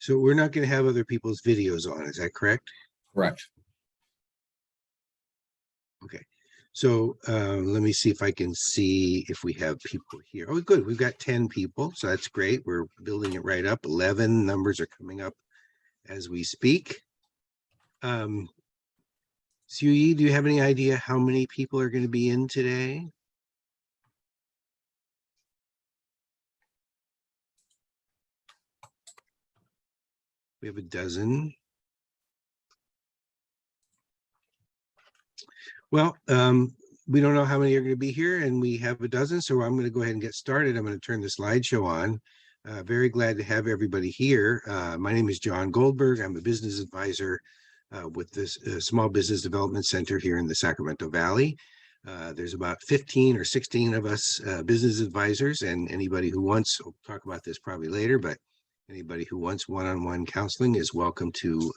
So we're not going to have other people's videos on, is that correct? Correct. Okay. So let me see if I can see if we have people here. Oh, good. We've got 10 people. So that's great. We're building it right up. 11 numbers are coming up as we speak. Sui, do you have any idea how many people are going to be in today? We have a dozen. Well, we don't know how many are going to be here, and we have a dozen, so I'm going to go ahead and get started. I'm going to turn the slideshow on. Very glad to have everybody here. My name is John Goldberg. I'm a business advisor with this Small Business Development Center here in the Sacramento Valley. There's about 15 or 16 of us business advisors, and anybody who wants, we'll talk about this probably later, but anybody who wants one-on-one counseling is welcome to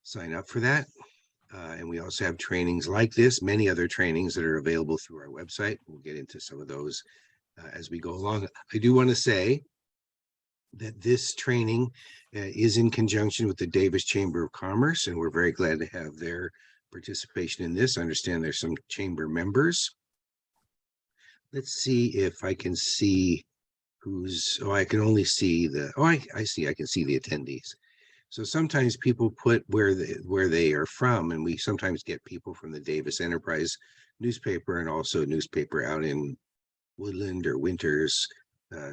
sign up for that. And we also have trainings like this, many other trainings that are available through our website. We'll get into some of those as we go along. I do want to say that this training is in conjunction with the Davis Chamber of Commerce, and we're very glad to have their participation in this. I understand there's some chamber members. Let's see if I can see who's, I can only see the, I see, I can see the attendees. So sometimes people put where they are from, and we sometimes get people from the Davis Enterprise newspaper and also newspaper out in Woodland or Winters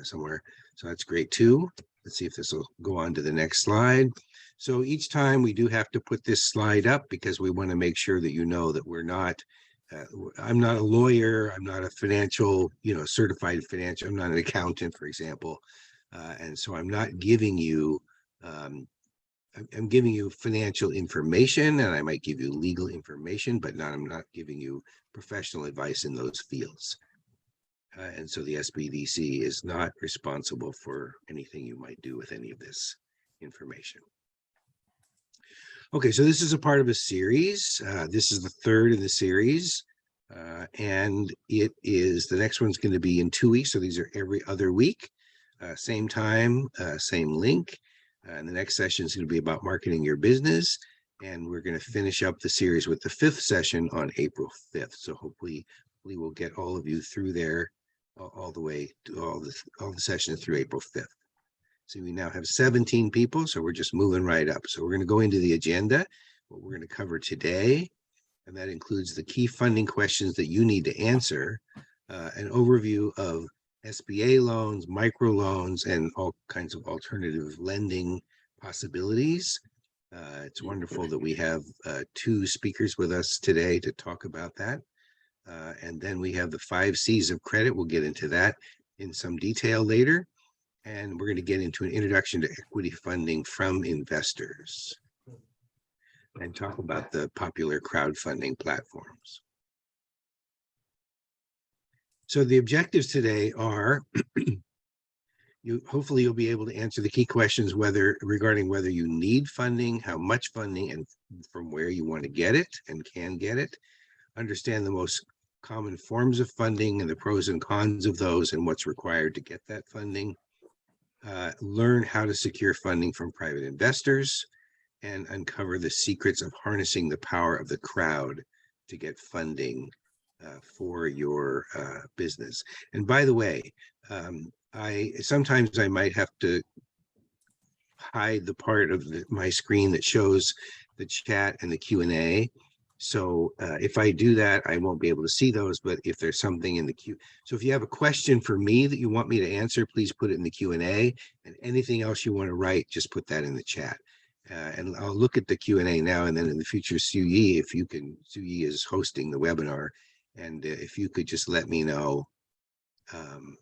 somewhere. So that's great too. Let's see if this will go on to the next slide. So each time we do have to put this slide up because we want to make sure that you know that we're not, I'm not a lawyer, I'm not a financial, certified financial, I'm not an accountant, for example. And so I'm not giving you, I'm giving you financial information, and I might give you legal information, but I'm not giving you professional advice in those fields. And so the SBDC is not responsible for anything you might do with any of this information. Okay, so this is a part of a series. This is the third in the series. And it is, the next one's going to be in 2 weeks. So these are every other week, same time, same link. And the next session is going to be about marketing your business. And we're going to finish up the series with the 5th session on April 5th. So hopefully we will get all of you through there all the way to all the sessions through April 5th. So we now have 17 people. So we're just moving right up. So we're going to go into the agenda, what we're going to cover today. And that includes the key funding questions that you need to answer, an overview of SBA loans, microloans, and all kinds of alternative lending possibilities. It's wonderful that we have 2 speakers with us today to talk about that. And then we have the 5 C's of credit. We'll get into that in some detail later. And we're going to get into an introduction to equity funding from investors and talk about the popular crowdfunding platforms. So the objectives today are, hopefully you'll be able to answer the key questions regarding whether you need funding, how much funding, and from where you want to get it and can get it. Understand the most common forms of funding and the pros and cons of those and what's required to get that funding. Learn how to secure funding from private investors and uncover the secrets of harnessing the power of the crowd to get funding for your business. And by the way, sometimes I might have to hide the part of my screen that shows the chat and the Q&A. So if I do that, I won't be able to see those, but if there's something in the queue. So if you have a question for me that you want me to answer, please put it in the Q&A, and anything else you want to write, just put that in the chat. And I'll look at the Q&A now, and then in the future, Sui, if you can, Sui is hosting the webinar, and if you could just let me know. I'm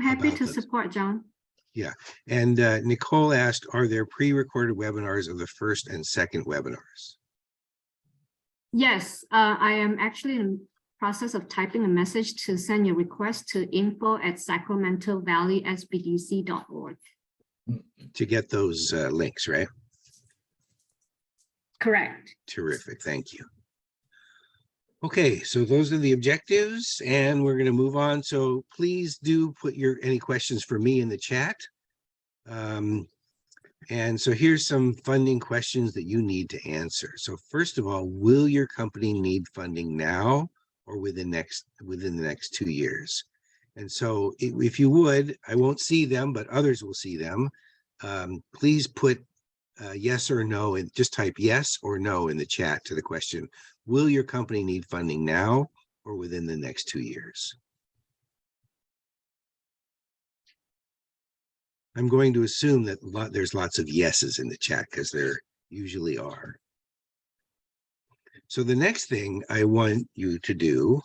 happy to support, John. Yeah, and Nicole asked, are there pre-recorded webinars of the first and second webinars? Yes, I am actually in the process of typing a message to send your request to info@SacramentoValleySBDC.org. To get those links, right? Correct. Terrific, thank you. Okay, so those are the objectives, and we're going to move on. So please do put any questions for me in the chat. And so here's some funding questions that you need to answer. So first of all, will your company need funding now or within the next 2 years? And so if you would, I won't see them, but others will see them. Please put yes or no, and just type yes or no in the chat to the question, will your company need funding now or within the next 2 years? I'm going to assume that there's lots of yeses in the chat because there usually are. So the next thing I want you to do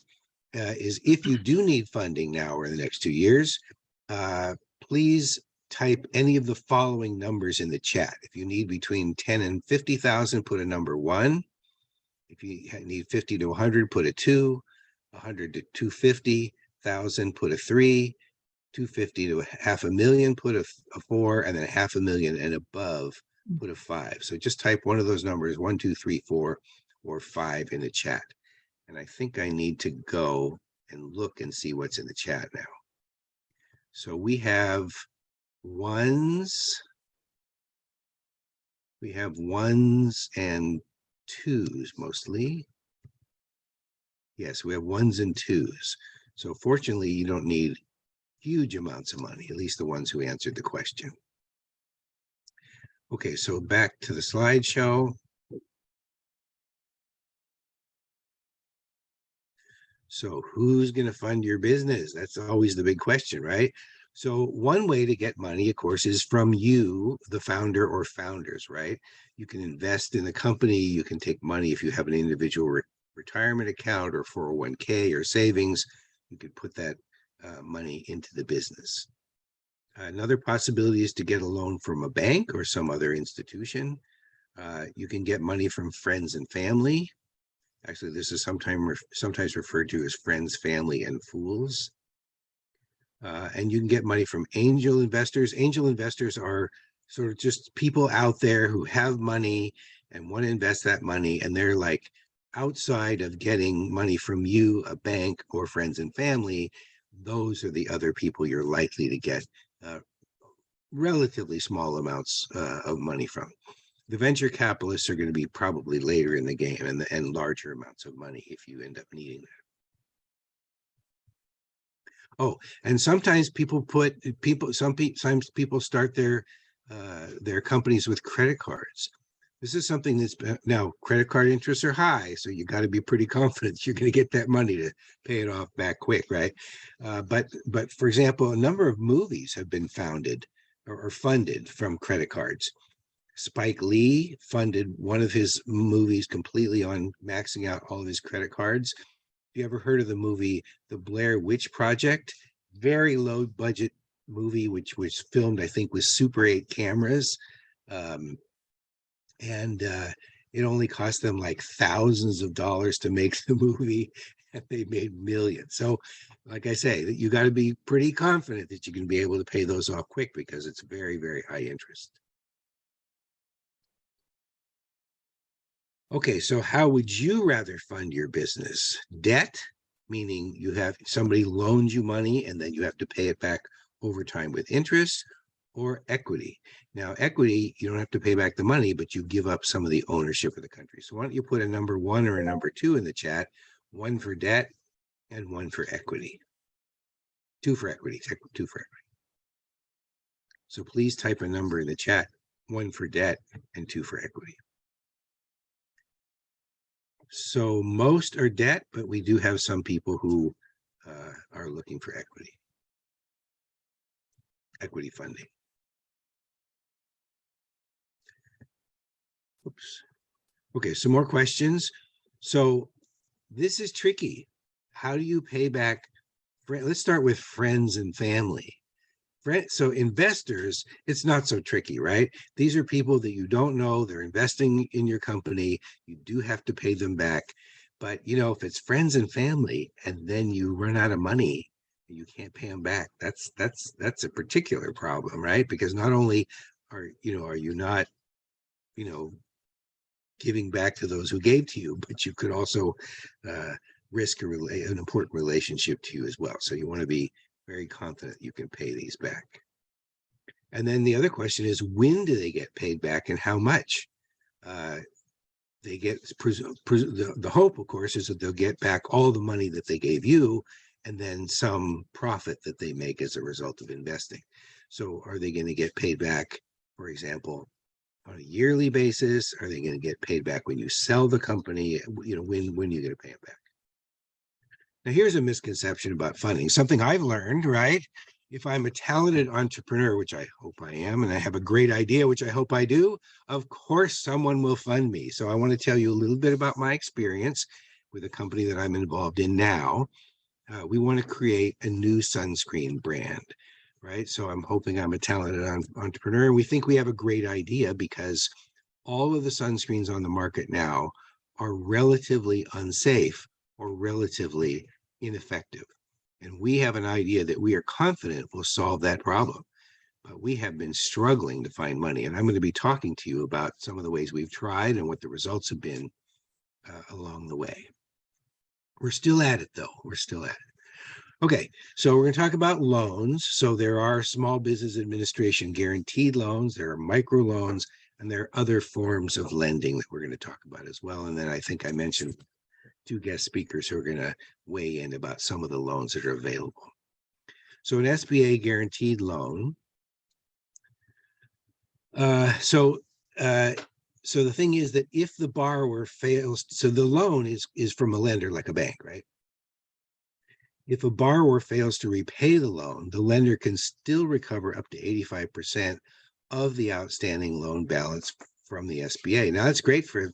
is if you do need funding now or in the next 2 years, please type any of the following numbers in the chat. If you need between 10 and 50,000, put a number 1. If you need 50 to 100, put a 2. 100 to 250,000, put a 3. 250 to 500,000, put a 4, and then 500,000 and above, put a 5. So just type one of those numbers, 1, 2, 3, 4, or 5 in the chat. And I think I need to go and look and see what's in the chat now. So we have ones. We have ones and twos mostly. Yes, we have ones and twos. So fortunately, you don't need huge amounts of money, at least the ones who answered the question. Okay, so back to the slideshow. So who's going to fund your business? That's always the big question, right? So one way to get money, of course, is from you, the founder or founders, right? You can invest in the company. You can take money if you have an individual retirement account or 401k or savings. You could put that money into the business. Another possibility is to get a loan from a bank or some other institution. You can get money from friends and family. Actually, this is sometimes referred to as friends, family, and fools. And you can get money from angel investors. Angel investors are sort of just people out there who have money and want to invest that money, and they're like outside of getting money from you, a bank, or friends and family. Those are the other people you're likely to get relatively small amounts of money from. The venture capitalists are going to be probably later in the game and larger amounts of money if you end up needing that. Oh, and sometimes sometimes people start their companies with credit cards. This is something that's now credit card interests are high, so you got to be pretty confident you're going to get that money to pay it off back quick, right? But for example, a number of movies have been founded or funded from credit cards. Spike Lee funded one of his movies completely on maxing out all of his credit cards. Have you ever heard of the movie The Blair Witch Project? Very low budget movie, which was filmed, I think, with Super 8 cameras. It only cost them like thousands of dollars to make the movie, and they made millions. So like I say, you got to be pretty confident that you can be able to pay those off quick because it's very, very high interest. Okay, so how would you rather fund your business? Debt, meaning you have somebody loans you money and then you have to pay it back over time with interest, or equity. Now, equity, you don't have to pay back the money, but you give up some of the ownership of the country. So why don't you put a number 1 or a number 2 in the chat, 1 for debt and 1 for equity. 2 for equity, 2 for equity. So please type a number in the chat, 1 for debt and 2 for equity. So most are debt, but we do have some people who are looking for equity funding. Oops. Okay, some more questions. So this is tricky. How do you pay back? Let's start with friends and family. So investors, it's not so tricky, right? These are people that you don't know. They're investing in your company. You do have to pay them back. But, if it's friends and family and then you run out of money, you can't pay them back. That's a particular problem, right? Because not only are you not, giving back to those who gave to you, but you could also risk an important relationship to you as well. So you want to be very confident you can pay these back. And then the other question is, when do they get paid back and how much? They get, the hope, of course, is that they'll get back all the money that they gave you and then some profit that they make as a result of investing. So are they going to get paid back, for example, on a yearly basis? Are they going to get paid back when you sell the company? You know, when you get to pay it back? Now, here's a misconception about funding, something I've learned, right? If I'm a talented entrepreneur, which I hope I am, and I have a great idea, which I hope I do, of course, someone will fund me. So I want to tell you a little bit about my experience with a company that I'm involved in now. We want to create a new sunscreen brand, right? So I'm hoping I'm a talented entrepreneur. And we think we have a great idea because all of the sunscreens on the market now are relatively unsafe or relatively ineffective. And we have an idea that we are confident will solve that problem. But we have been struggling to find money. And I'm going to be talking to you about some of the ways we've tried and what the results have been along the way. We're still at it, though. We're still at it. Okay, so we're going to talk about loans. So there are small business administration guaranteed loans, there are micro loans, and there are other forms of lending that we're going to talk about as well. And then I think I mentioned 2 guest speakers who are going to weigh in about some of the loans that are available. So an SBA guaranteed loan. So the thing is that if the borrower fails, so the loan is from a lender like a bank, right? If a borrower fails to repay the loan, the lender can still recover up to 85% of the outstanding loan balance from the SBA. Now that's great for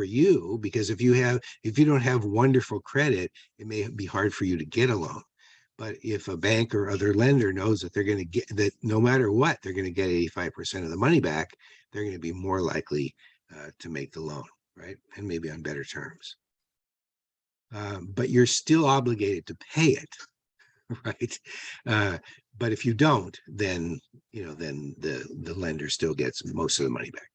you, because if you don't have wonderful credit, it may be hard for you to get a loan. But if a bank or other lender knows that they're going to get that, no matter what, they're going to get 85% of the money back, they're going to be more likely to make the loan, right? And maybe on better terms. But you're still obligated to pay it, right? But if you don't, then the lender still gets most of the money back.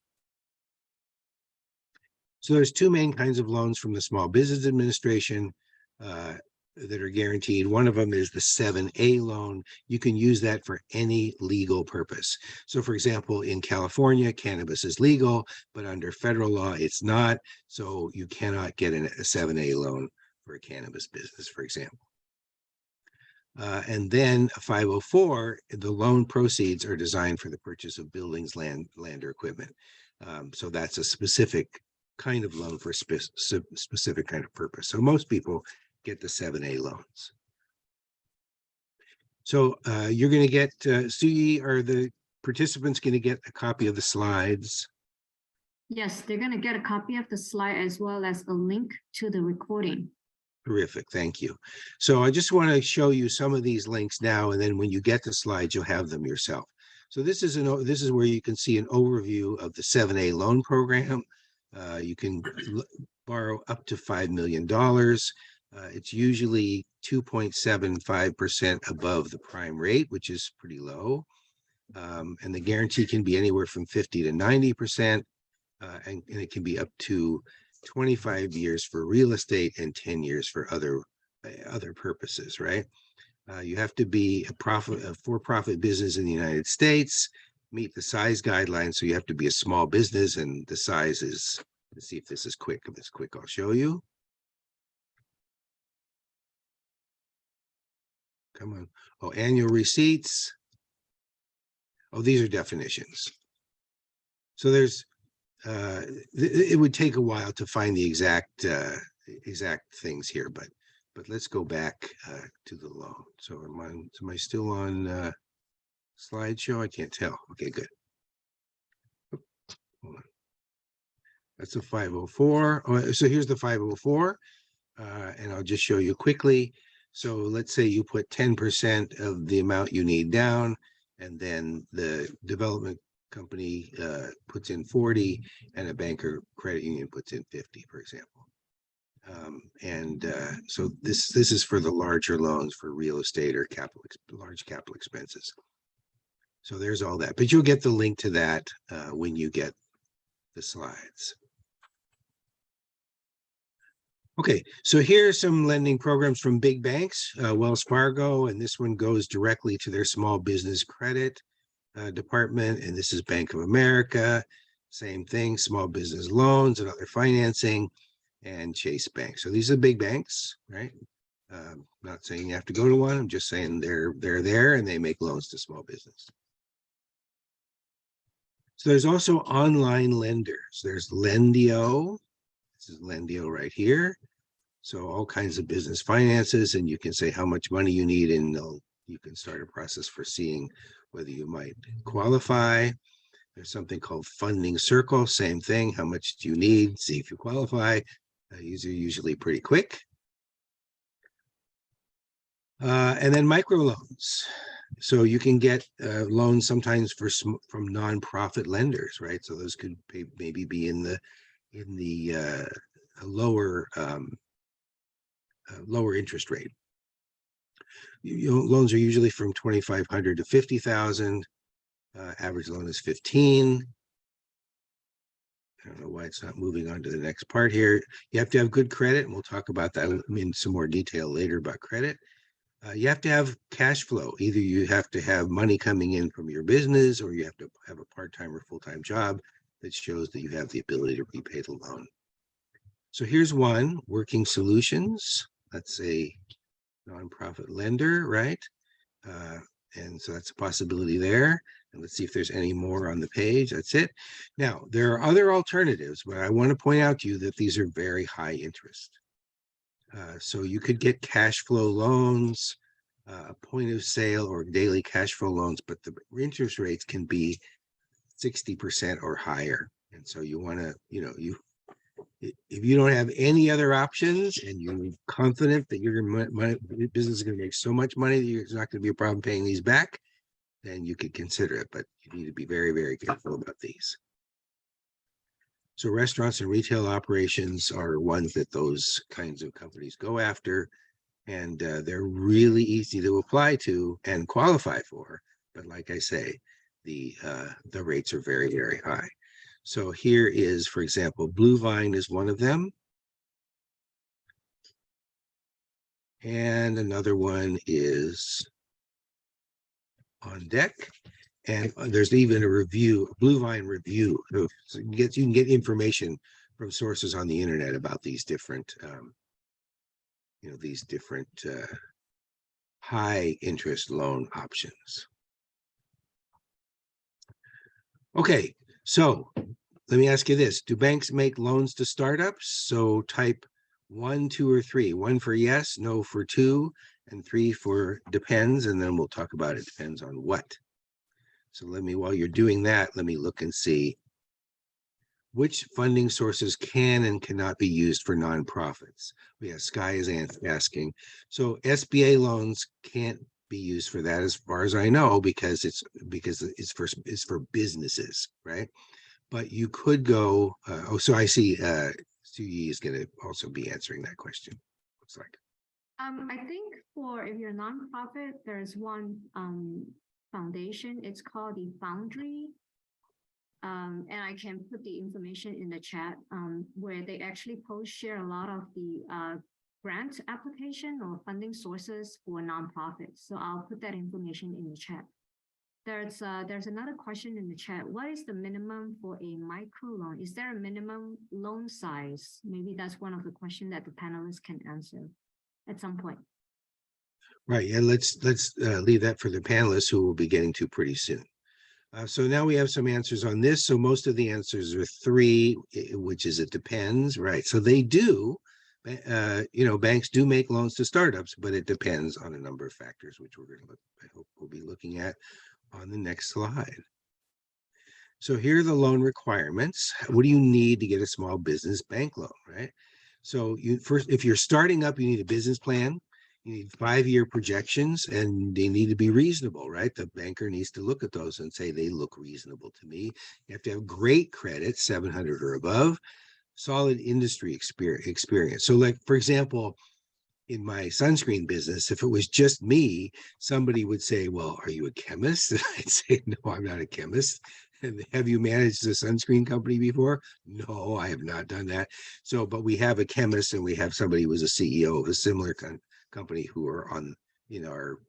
So there's 2 main kinds of loans from the Small Business Administration that are guaranteed. One of them is the 7A loan. You can use that for any legal purpose. So for example, in California, cannabis is legal, but under federal law, it's not. So you cannot get a 7A loan for a cannabis business, for example. And then a 504, the loan proceeds are designed for the purchase of buildings, land or equipment. So that's a specific kind of loan for a specific kind of purpose. So most people get the 7A loans. So you're going to get, Suyi, are the participants going to get a copy of the slides? Yes, they're going to get a copy of the slide as well as a link to the recording. Terrific, thank you. So I just want to show you some of these links now, and then when you get the slides, you'll have them yourself. So this is where you can see an overview of the 7A loan program. You can borrow up to $5 million. It's usually 2.75% above the prime rate, which is pretty low. And the guarantee can be anywhere from 50 to 90%, and it can be up to 25 years for real estate and 10 years for other purposes, right? You have to be a for-profit business in the United States, meet the size guidelines. So you have to be a small business, and the size is, let's see if this is quick. If it's quick, I'll show you. Come on. Oh, annual receipts. Oh, these are definitions. So there's, it would take a while to find the exact things here, but let's go back to the loan. So am I still on slideshow? I can't tell. Okay, good. Hold on. That's a 504. Oh, so here's the 504, and I'll just show you quickly. So let's say you put 10% of the amount you need down, and then the development company puts in 40, and a bank or credit union puts in 50, for example. So this is for the larger loans for real estate or large capital expenses. So there's all that, but you'll get the link to that when you get the slides. Okay, so here are some lending programs from big banks, Wells Fargo, and this one goes directly to their small business credit department, and this is Bank of America. Same thing, small business loans and other financing, and Chase Bank. So these are big banks, right? Not saying you have to go to one. I'm just saying they're there and they make loans to small business. So there's also online lenders. There's Lendio. This is Lendio right here. So all kinds of business finances, and you can say how much money you need, and you can start a process for seeing whether you might qualify. There's something called Funding Circle, same thing. How much do you need? See if you qualify. These are usually pretty quick. And then microloans. So you can get loans sometimes from nonprofit lenders, right? So those could maybe be in the lower lower interest rate. Loans are usually from 2,500 to 50,000. Average loan is 15. I don't know why it's not moving on to the next part here. You have to have good credit, and we'll talk about that in some more detail later about credit. You have to have cash flow. Either you have to have money coming in from your business, or you have to have a part-time or full-time job that shows that you have the ability to repay the loan. So here's one, Working Solutions. That's a nonprofit lender, right? And so that's a possibility there. And let's see if there's any more on the page. That's it. Now, there are other alternatives, but I want to point out to you that these are very high interest. So you could get cash flow loans, point of sale or daily cash flow loans, but the interest rates can be 60% or higher. And so you want to, if you don't have any other options and you're confident that your business is going to make so much money that it's not going to be a problem paying these back, then you could consider it, but you need to be very, very careful about these. So restaurants and retail operations are ones that those kinds of companies go after, and they're really easy to apply to and qualify for. But like I say, the rates are very, very high. So here is, for example, Blue Vine is one of them. And another one is on deck. And there's even a review, a Blue Vine review. So you can get information from sources on the internet about these different, high interest loan options. Okay, so let me ask you this. Do banks make loans to startups? So type 1, 2, or 3. 1 for yes, no for 2, and 3 for depends, and then we'll talk about it depends on what. So while you're doing that, let me look and see which funding sources can and cannot be used for nonprofits. Yeah, Sky is asking. So SBA loans can't be used for that, as far as I know, because it's for businesses, right? But you could go. So I see Suyi is going to also be answering that question. Looks like. I think if you're a nonprofit, there's one foundation. It's called the Foundry. And I can put the information in the chat where they actually share a lot of the grant application or funding sources for nonprofits. So I'll put that information in the chat. There's another question in the chat. What is the minimum for a micro loan? Is there a minimum loan size? Maybe that's one of the questions that the panelists can answer at some point. Right. Yeah. Let's leave that for the panelists, who we'll be getting to pretty soon. So now we have some answers on this. So most of the answers are 3, which is it depends, right? So they do, banks do make loans to startups, but it depends on a number of factors, which I hope we'll be looking at on the next slide. So here are the loan requirements. What do you need to get a small business bank loan, right? So if you're starting up, you need a business plan. You need 5-year projections, and they need to be reasonable, right? The banker needs to look at those and say, they look reasonable to me. You have to have great credit, 700 or above, solid industry experience. So like, for example, in my sunscreen business, if it was just me, somebody would say, well, are you a chemist? And I'd say, no, I'm not a chemist. And have you managed a sunscreen company before? No, I have not done that. So, but we have a chemist and we have somebody who was a CEO of a similar company who are on, our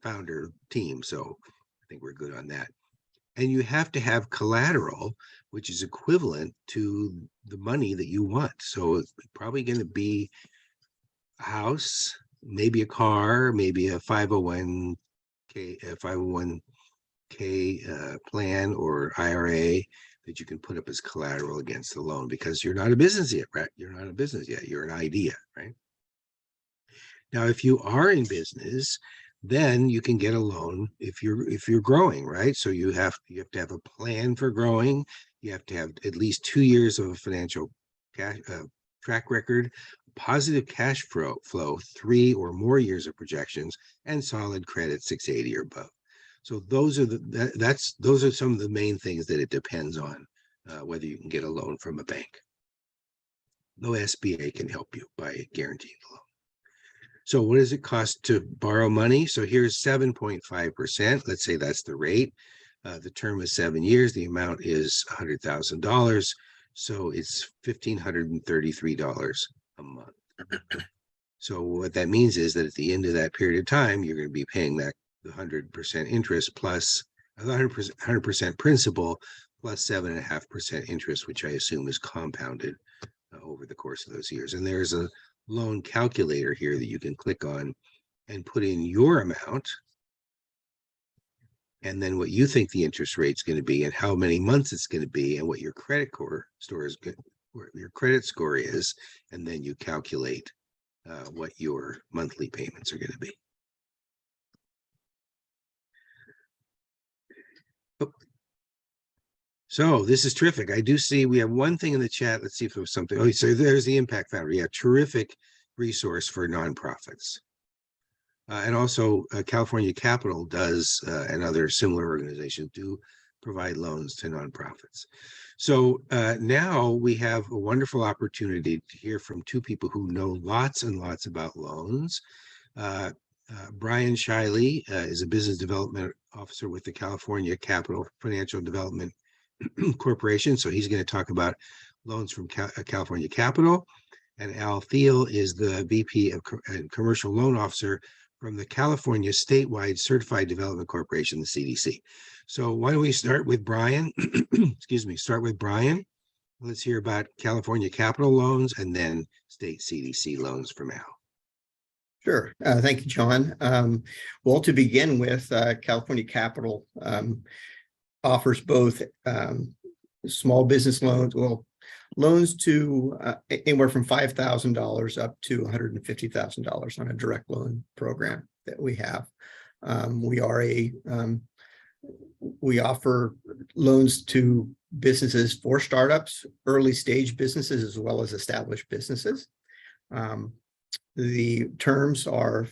founder team. So I think we're good on that. And you have to have collateral, which is equivalent to the money that you want. So it's probably going to be a house, maybe a car, maybe a 501k plan or IRA that you can put up as collateral against the loan, because you're not a business yet, right? You're not a business yet. You're an idea, right? Now, if you are in business, then you can get a loan if you're growing, right? So you have to have a plan for growing. You have to have at least 2 years of a financial track record, positive cash flow, 3 or more years of projections, and solid credit 680 or above. So those are some of the main things that it depends on, whether you can get a loan from a bank. No SBA can help you by guaranteeing the loan. So what does it cost to borrow money? So here's 7.5%. Let's say that's the rate. The term is 7 years. The amount is $100,000. So it's $1,533 a month. So what that means is that at the end of that period of time, you're going to be paying that the 100% interest plus 100% principal plus 7.5% interest, which I assume is compounded over the course of those years. And there's a loan calculator here that you can click on and put in your amount, and then what you think the interest rate is going to be and how many months it's going to be and what your credit score is, and then you calculate what your monthly payments are going to be. So this is terrific. I do see we have one thing in the chat. Let's see if there was something. Oh, so there's the Impact Foundry. Yeah, terrific resource for nonprofits. And also California Capital does, and other similar organizations do provide loans to nonprofits. So now we have a wonderful opportunity to hear from two people who know lots and lots about loans. Brian Shiley is a business development officer with the California Capital Financial Development Corporation. So he's going to talk about loans from California Capital. And Al Thiel is the VP of Commercial Loan Officer from the California Statewide Certified Development Corporation, the CDC. So why don't we start with Brian? Excuse me, start with Brian. Let's hear about California Capital loans and then state CDC loans from Al. Sure. Thank you, John. Well, to begin with, California Capital offers both small business loans, loans to anywhere from $5,000 up to $150,000 on a direct loan program that we have. We offer loans to businesses for startups, early stage businesses, as well as established businesses. The terms are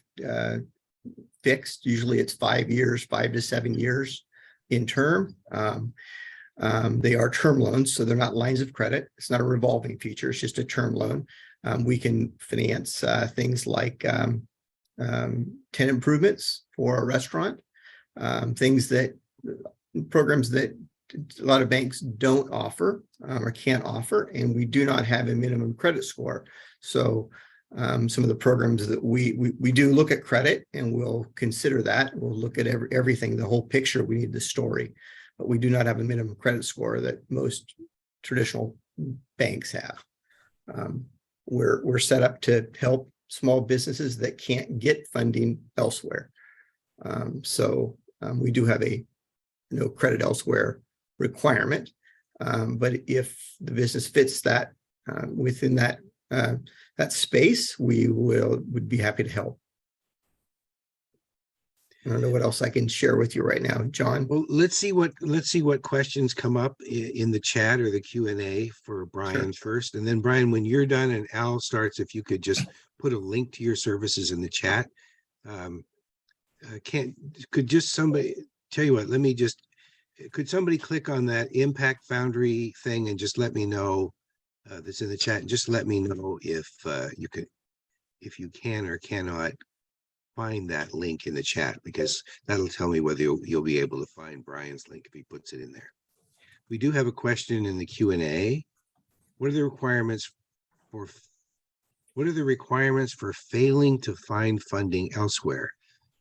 fixed. Usually it's 5 years, 5 to 7 years in term. They are term loans, so they're not lines of credit. It's not a revolving feature. It's just a term loan. We can finance things like tenant improvements for a restaurant, programs that a lot of banks don't offer or can't offer, and we do not have a minimum credit score. So some of the programs that we do look at credit, and we'll consider that. We'll look at everything, the whole picture. We need the story, but we do not have a minimum credit score that most traditional banks have. We're set up to help small businesses that can't get funding elsewhere. So we do have a no credit elsewhere requirement, but if the business fits that within that space, we would be happy to help. I don't know what else I can share with you right now, John. Well, let's see what questions come up in the chat or the Q&A for Brian first. And then Brian, when you're done and Al starts, if you could just put a link to your services in the chat. Could just somebody tell you what, could somebody click on that Impact Foundry thing and just let me know that's in the chat, and just let me know if you could if you can or cannot find that link in the chat, because that'll tell me whether you'll be able to find Brian's link if he puts it in there. We do have a question in the Q&A. What are the requirements for failing to find funding elsewhere?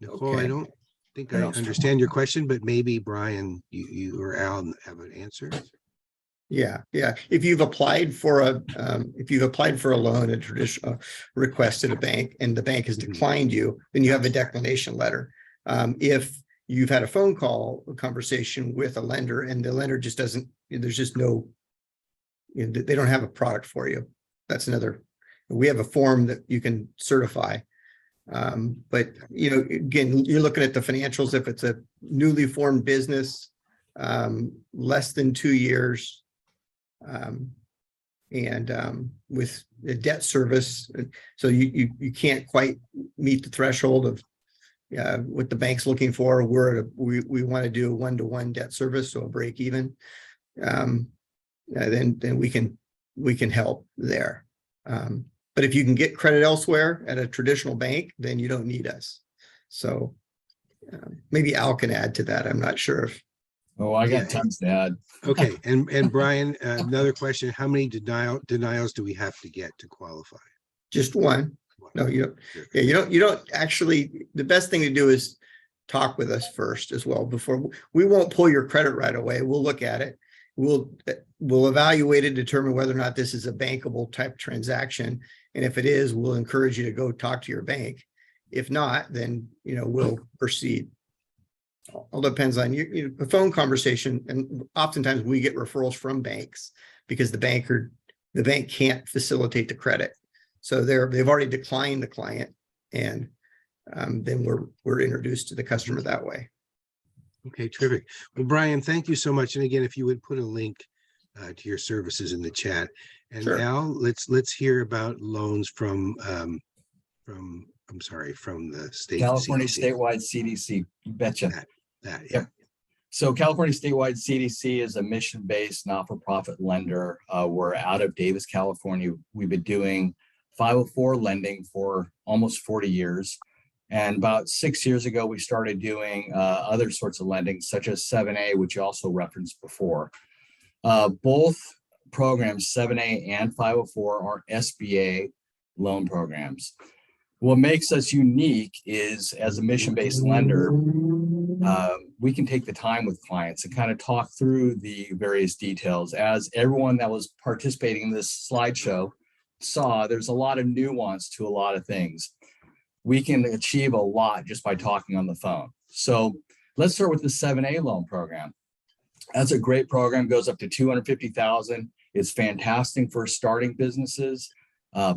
Nicole, I Okay. don't think I understand your question, but maybe Brian, you or Al have an answer. Yeah. If you've applied for a loan, a traditional request at a bank, and the bank has declined you, then you have a declination letter. If you've had a phone call, a conversation with a lender, and the lender just doesn't, there's just no, they don't have a product for you. That's another. We have a form that you can certify. But again, you're looking at the financials. If it's a newly formed business, less than 2 years. With the debt service, so you can't quite meet the threshold of what the bank's looking for. We want to do a 1-to-1 debt service, so a break even. Then we can help there. But if you can get credit elsewhere at a traditional bank, then you don't need us. So maybe Al can add to that. I'm not sure if. Oh, I got tons to add. Okay, and Brian, another question: how many denials do we have to get to qualify? Just one. No, you don't. Yeah, you don't actually. The best thing to do is talk with us first as well. Before we won't pull your credit right away. We'll look at it. We'll evaluate it, determine whether or not this is a bankable type transaction, and if it is, we'll encourage you to go talk to your bank. If not, then we'll proceed. All depends on you. A phone conversation, and oftentimes we get referrals from banks because the bank can't facilitate the credit, so they've already declined the client, and then we're introduced to the customer that way. Okay, terrific. Well, Brian, thank you so much. And again, if you would put a link to your services in the chat. And Sure. Al, let's hear about loans from the state California CDC. statewide CDC. You betcha. Yeah. Yep. So California statewide CDC is a mission-based not-for-profit lender. We're out of Davis, California. We've been doing 504 lending for almost 40 years. And about 6 years ago, we started doing other sorts of lending, such as 7A, which you also referenced before. Both programs, 7A and 504, are SBA loan programs. What makes us unique is, as a mission-based lender, we can take the time with clients and kind of talk through the various details. As everyone that was participating in this slideshow saw, there's a lot of nuance to a lot of things. We can achieve a lot just by talking on the phone. So let's start with the 7A loan program. That's a great program, goes up to $250,000. It's fantastic for starting businesses,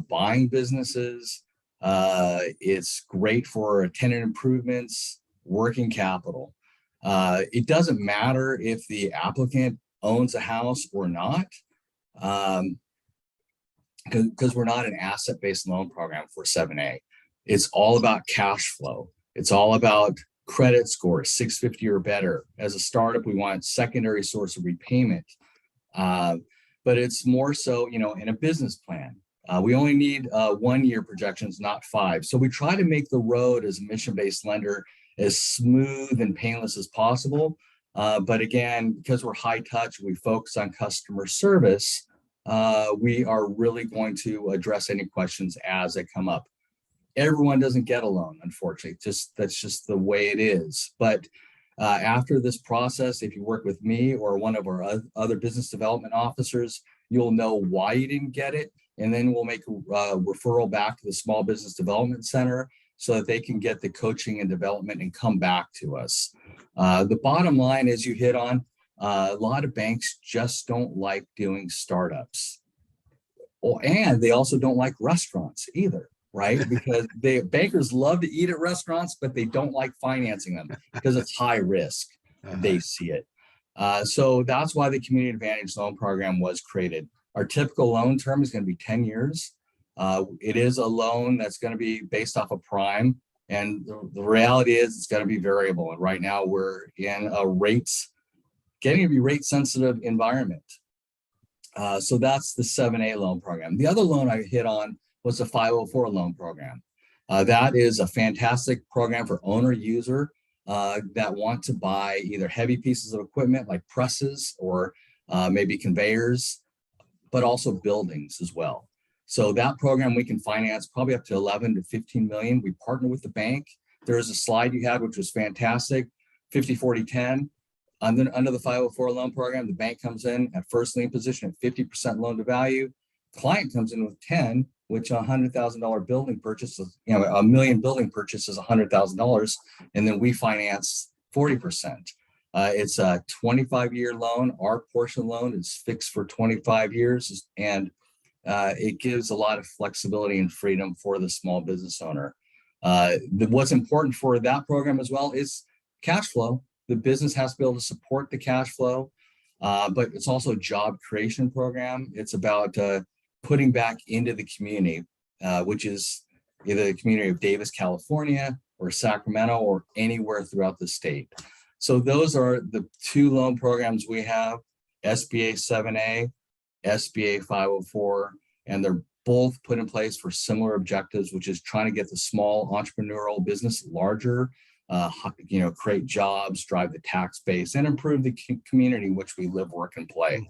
buying businesses. It's great for tenant improvements, working capital. It doesn't matter if the applicant owns a house or not, because we're not an asset-based loan program for 7A. It's all about cash flow. It's all about credit score, 650 or better. As a startup, we want secondary source of repayment. But it's more so, in a business plan. We only need 1 year projections, not 5. So we try to make the road as a mission-based lender as smooth and painless as possible. But again, because we're high touch, we focus on customer service, we are really going to address any questions as they come up. Everyone doesn't get a loan, unfortunately. That's just the way it is. But after this process, if you work with me or one of our other business development officers, you'll know why you didn't get it. And then we'll make a referral back to the Small Business Development Center so that they can get the coaching and development and come back to us. The bottom line is, you hit on, a lot of banks just don't like doing startups. And they also don't like restaurants either, right? Because bankers love to eat at restaurants, but they don't like financing them because it's high risk. They see it. So that's why the Community Advantage Loan Program was created. Our typical loan term is going to be 10 years. It is a loan that's going to be based off of prime. And the reality is it's going to be variable. And right now we're in a getting to be rate sensitive environment. So that's the 7A loan program. The other loan I hit on was the 504 loan program. That is a fantastic program for owner user that want to buy either heavy pieces of equipment like presses or maybe conveyors, but also buildings as well. So that program we can finance probably up to 11 to 15 million. We partner with the bank. There is a slide you had, which was fantastic, 50, 40, 10. Under the 504 loan program, the bank comes in at first lien position at 50% loan to value. Client comes in with 10, which $100,000 building purchase, $1 million building purchase is $100,000. And then we finance 40%. It's a 25-year loan. Our portion loan is fixed for 25 years. And it gives a lot of flexibility and freedom for the small business owner. What's important for that program as well is cash flow. The business has to be able to support the cash flow, but it's also a job creation program. It's about putting back into the community, which is either the community of Davis, California, or Sacramento, or anywhere throughout the state. So those are the two loan programs we have, SBA 7A, SBA 504, and they're both put in place for similar objectives, which is trying to get the small entrepreneurial business larger, create jobs, drive the tax base, and improve the community in which we live, work, and play.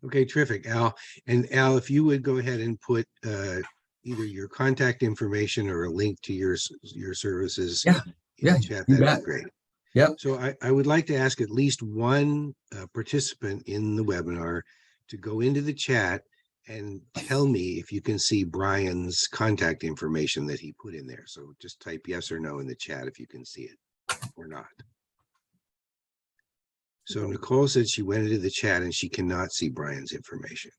Okay, terrific, Al. And Al, if you would go ahead and put either your contact information or a link to your services in the chat, that'd be great. Yep. So I would like to ask at least one participant in the webinar to go into the chat and tell me if you can see Brian's contact information that he put in there. So just type yes or no in the chat if you can see it or not. So Nicole said she went into the chat and she cannot see Brian's information.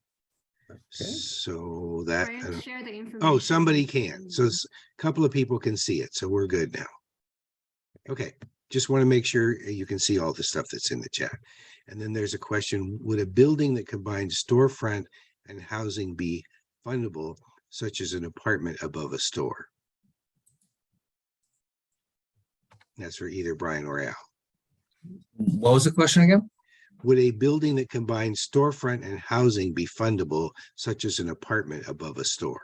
Okay. So that, share the information. oh, somebody can. So a couple of people can see it. So we're good now. Okay. Just want to make sure you can see all the stuff that's in the chat. And then there's a question, would a building that combines storefront and housing be fundable, such as an apartment above a store? That's for either Brian or Al. What was the question again? Would a building that combines storefront and housing be fundable, such as an apartment above a store?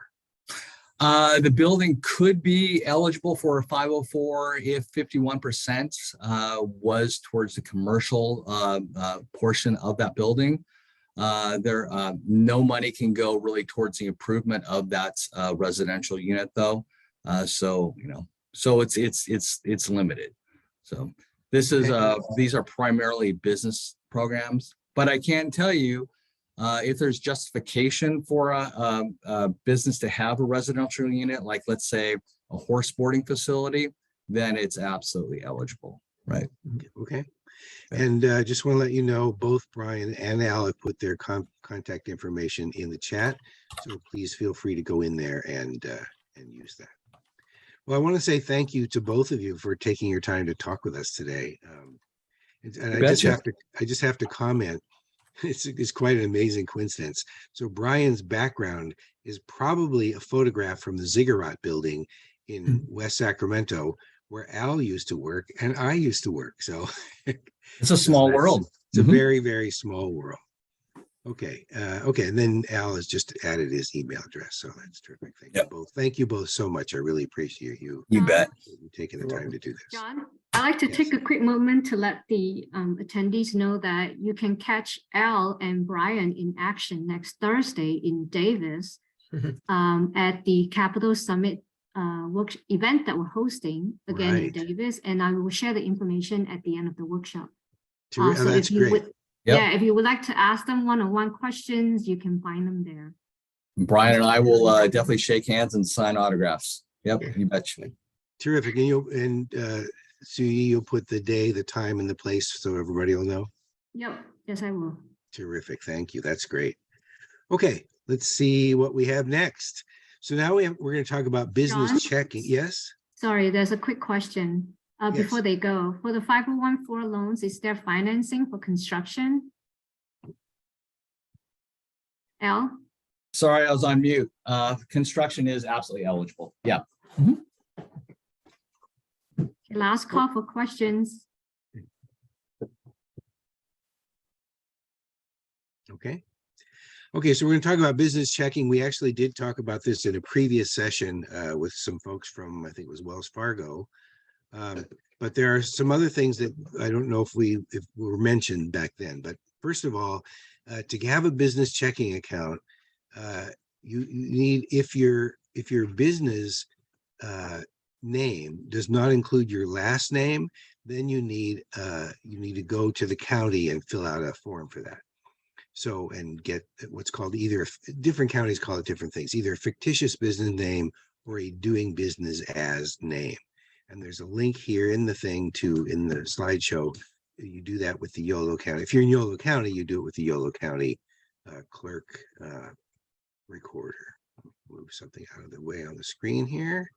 The building could be eligible for a 504 if 51% was towards the commercial portion of that building. No money can go really towards the improvement of that residential unit, though. So it's limited. So this is these are primarily business programs, but I can tell you, if there's justification for a business to have a residential unit, like let's say a horse boarding facility, then it's absolutely eligible, right? Okay. And just want to let you know, both Brian and Al have put their contact information in the chat. So please feel free to go in there and use that. Well, I want to say thank you to both of you for taking your time to talk with us today. And I just have to comment. It's quite an amazing coincidence. So Brian's background is probably a photograph from the Ziggurat building in West Sacramento, where Al used to work and I used to work. So it's a small world. It's a very, very small world. Okay. Okay. And then Al has just added his email address. So that's terrific. Thank you both. Thank you both so much. I really appreciate you. You bet. Taking the time to do this. John, I'd like to take a quick moment to let the attendees know that you can catch Al and Brian in action next Thursday in Davis at the Capital Summit event that we're hosting again in Davis. And I will share the information at the end of the workshop. So that's great. Yeah, if you would like to ask them one-on-one questions, you can find them there. Brian and I will definitely shake hands and sign autographs. Yep, you betcha. Terrific. And you'll put the day, the time, and the place so everybody will know? Yep. Yes, I will. Terrific. Thank you. That's great. Okay, let's see what we have next. So now we're going to talk about business checking. Yes? Sorry, there's a quick question. Before they go, for the 5014 loans, is there financing for construction? Al? Sorry, I was on mute. Construction is absolutely eligible. Yeah. Last call for questions. Okay. Okay, so we're going to talk about business checking. We actually did talk about this in a previous session with some folks from, I think it was Wells Fargo. But there are some other things that I don't know if were mentioned back then. But first of all, to have a business checking account, you need, if your business name does not include your last name, then you need to go to the county and fill out a form for that. So, and get what's called, either different counties call it different things, either a fictitious business name or a doing business as name. And there's a link here in the thing in the slideshow. You do that with the Yolo County. If you're in Yolo County, you do it with the Yolo County clerk recorder. Move something out of the way on the screen here.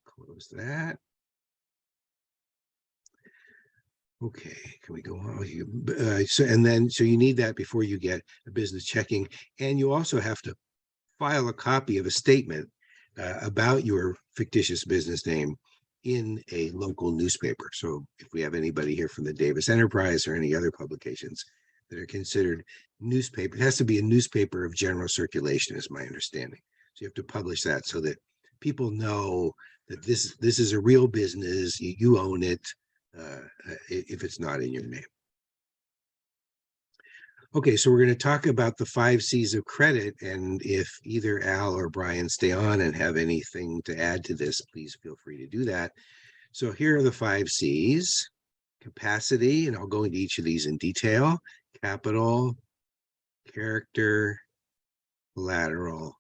Close that. Okay, can we go on? So you need that before you get a business checking, and you also have to file a copy of a statement about your fictitious business name in a local newspaper. So if we have anybody here from the Davis Enterprise or any other publications that are considered newspaper, it has to be a newspaper of general circulation, is my understanding. So you have to publish that so that people know that this is a real business, you own it, if it's not in your name. Okay, so we're going to talk about the 5 C's of credit, and if either Al or Brian stay on and have anything to add to this, please feel free to do that. So here are the 5 C's: capacity, and I'll go into each of these in detail: capital, character, collateral,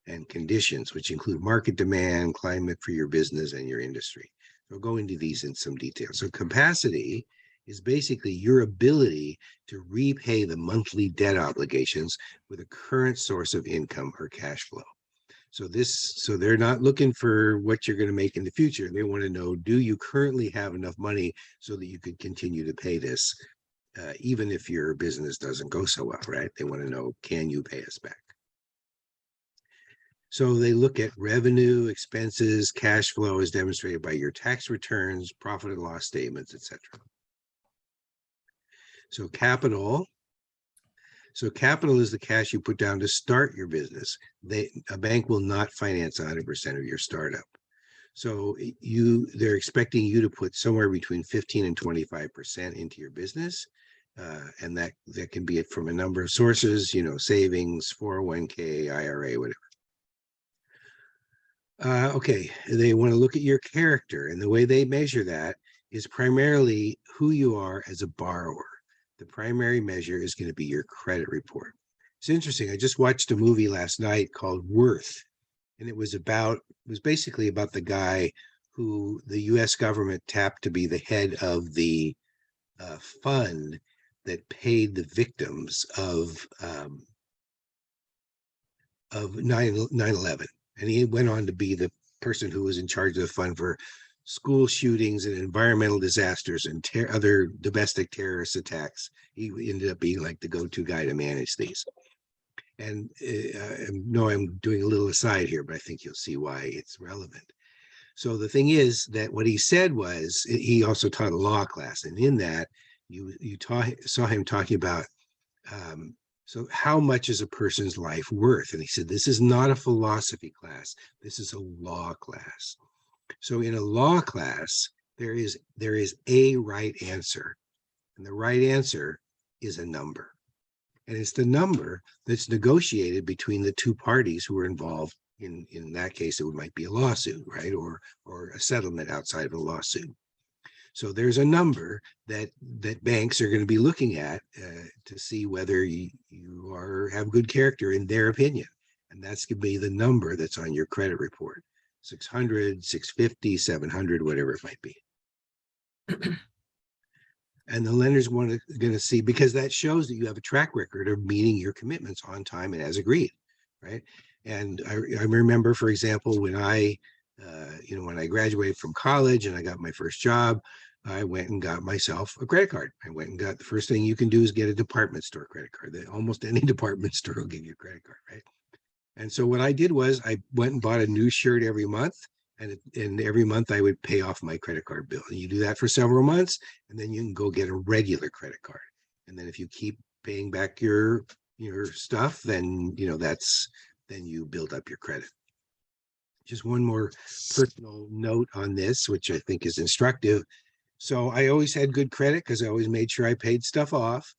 and conditions, which include market demand, climate for your business and your industry. So I'll go into these in some detail. So capacity is basically your ability to repay the monthly debt obligations with a current source of income or cash flow. So they're not looking for what you're going to make in the future. They want to know, do you currently have enough money so that you could continue to pay this, even if your business doesn't go so well, right? They want to know, can you pay us back? So they look at revenue, expenses, cash flow as demonstrated by your tax returns, profit and loss statements, etc. So capital is the cash you put down to start your business. A bank will not finance 100% of your startup. So they're expecting you to put somewhere between 15 and 25% into your business. And that can be from a number of sources, savings, 401k, IRA, whatever. Okay, they want to look at your character, and the way they measure that is primarily who you are as a borrower. The primary measure is going to be your credit report. It's interesting. I just watched a movie last night called Worth, and it was basically about the guy who the U.S. government tapped to be the head of the fund that paid the victims of 9/11. And he went on to be the person who was in charge of the fund for school shootings and environmental disasters and other domestic terrorist attacks. He ended up being like the go-to guy to manage these. And I'm doing a little aside here, but I think you'll see why it's relevant. So the thing is that what he said was, he also taught a law class, and in that you saw him talking about so how much is a person's life worth? And he said, this is not a philosophy class. This is a law class. So in a law class, there is a right answer. And the right answer is a number. And it's the number that's negotiated between the two parties who are involved. In that case, it might be a lawsuit, right? Or a settlement outside of a lawsuit. So there's a number that banks are going to be looking at to see whether you have good character in their opinion. And that's going to be the number that's on your credit report: 600, 650, 700, whatever it might be. And the lenders going to see, because that shows that you have a track record of meeting your commitments on time and as agreed, right? And I remember, for example, when I graduated from college and I got my first job, I went and got myself a credit card. I went and got, the first thing you can do is get a department store credit card. Almost any department store will give you a credit card, right? And so what I did was I went and bought a new shirt every month, and every month I would pay off my credit card bill. And you do that for several months, and then you can go get a regular credit card. And then if you keep paying back your your stuff, then, then you build up your credit. Just one more personal note on this, which I think is instructive. So I always had good credit because I always made sure I paid stuff off.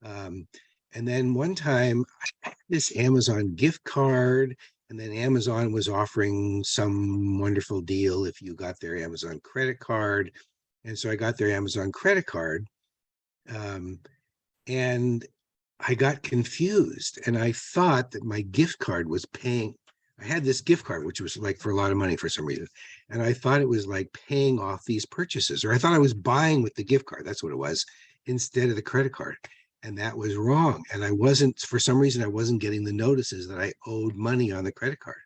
And then one time I had this Amazon gift card, and then Amazon was offering some wonderful deal if you got their Amazon credit card. And so I got their Amazon credit card. And I got confused, and I thought that my gift card was paying. I had this gift card, which was like for a lot of money for some reason. And I thought it was like paying off these purchases, or I thought I was buying with the gift card. That's what it was, instead of the credit card. And that was wrong. And I wasn't, for some reason, I wasn't getting the notices that I owed money on the credit card.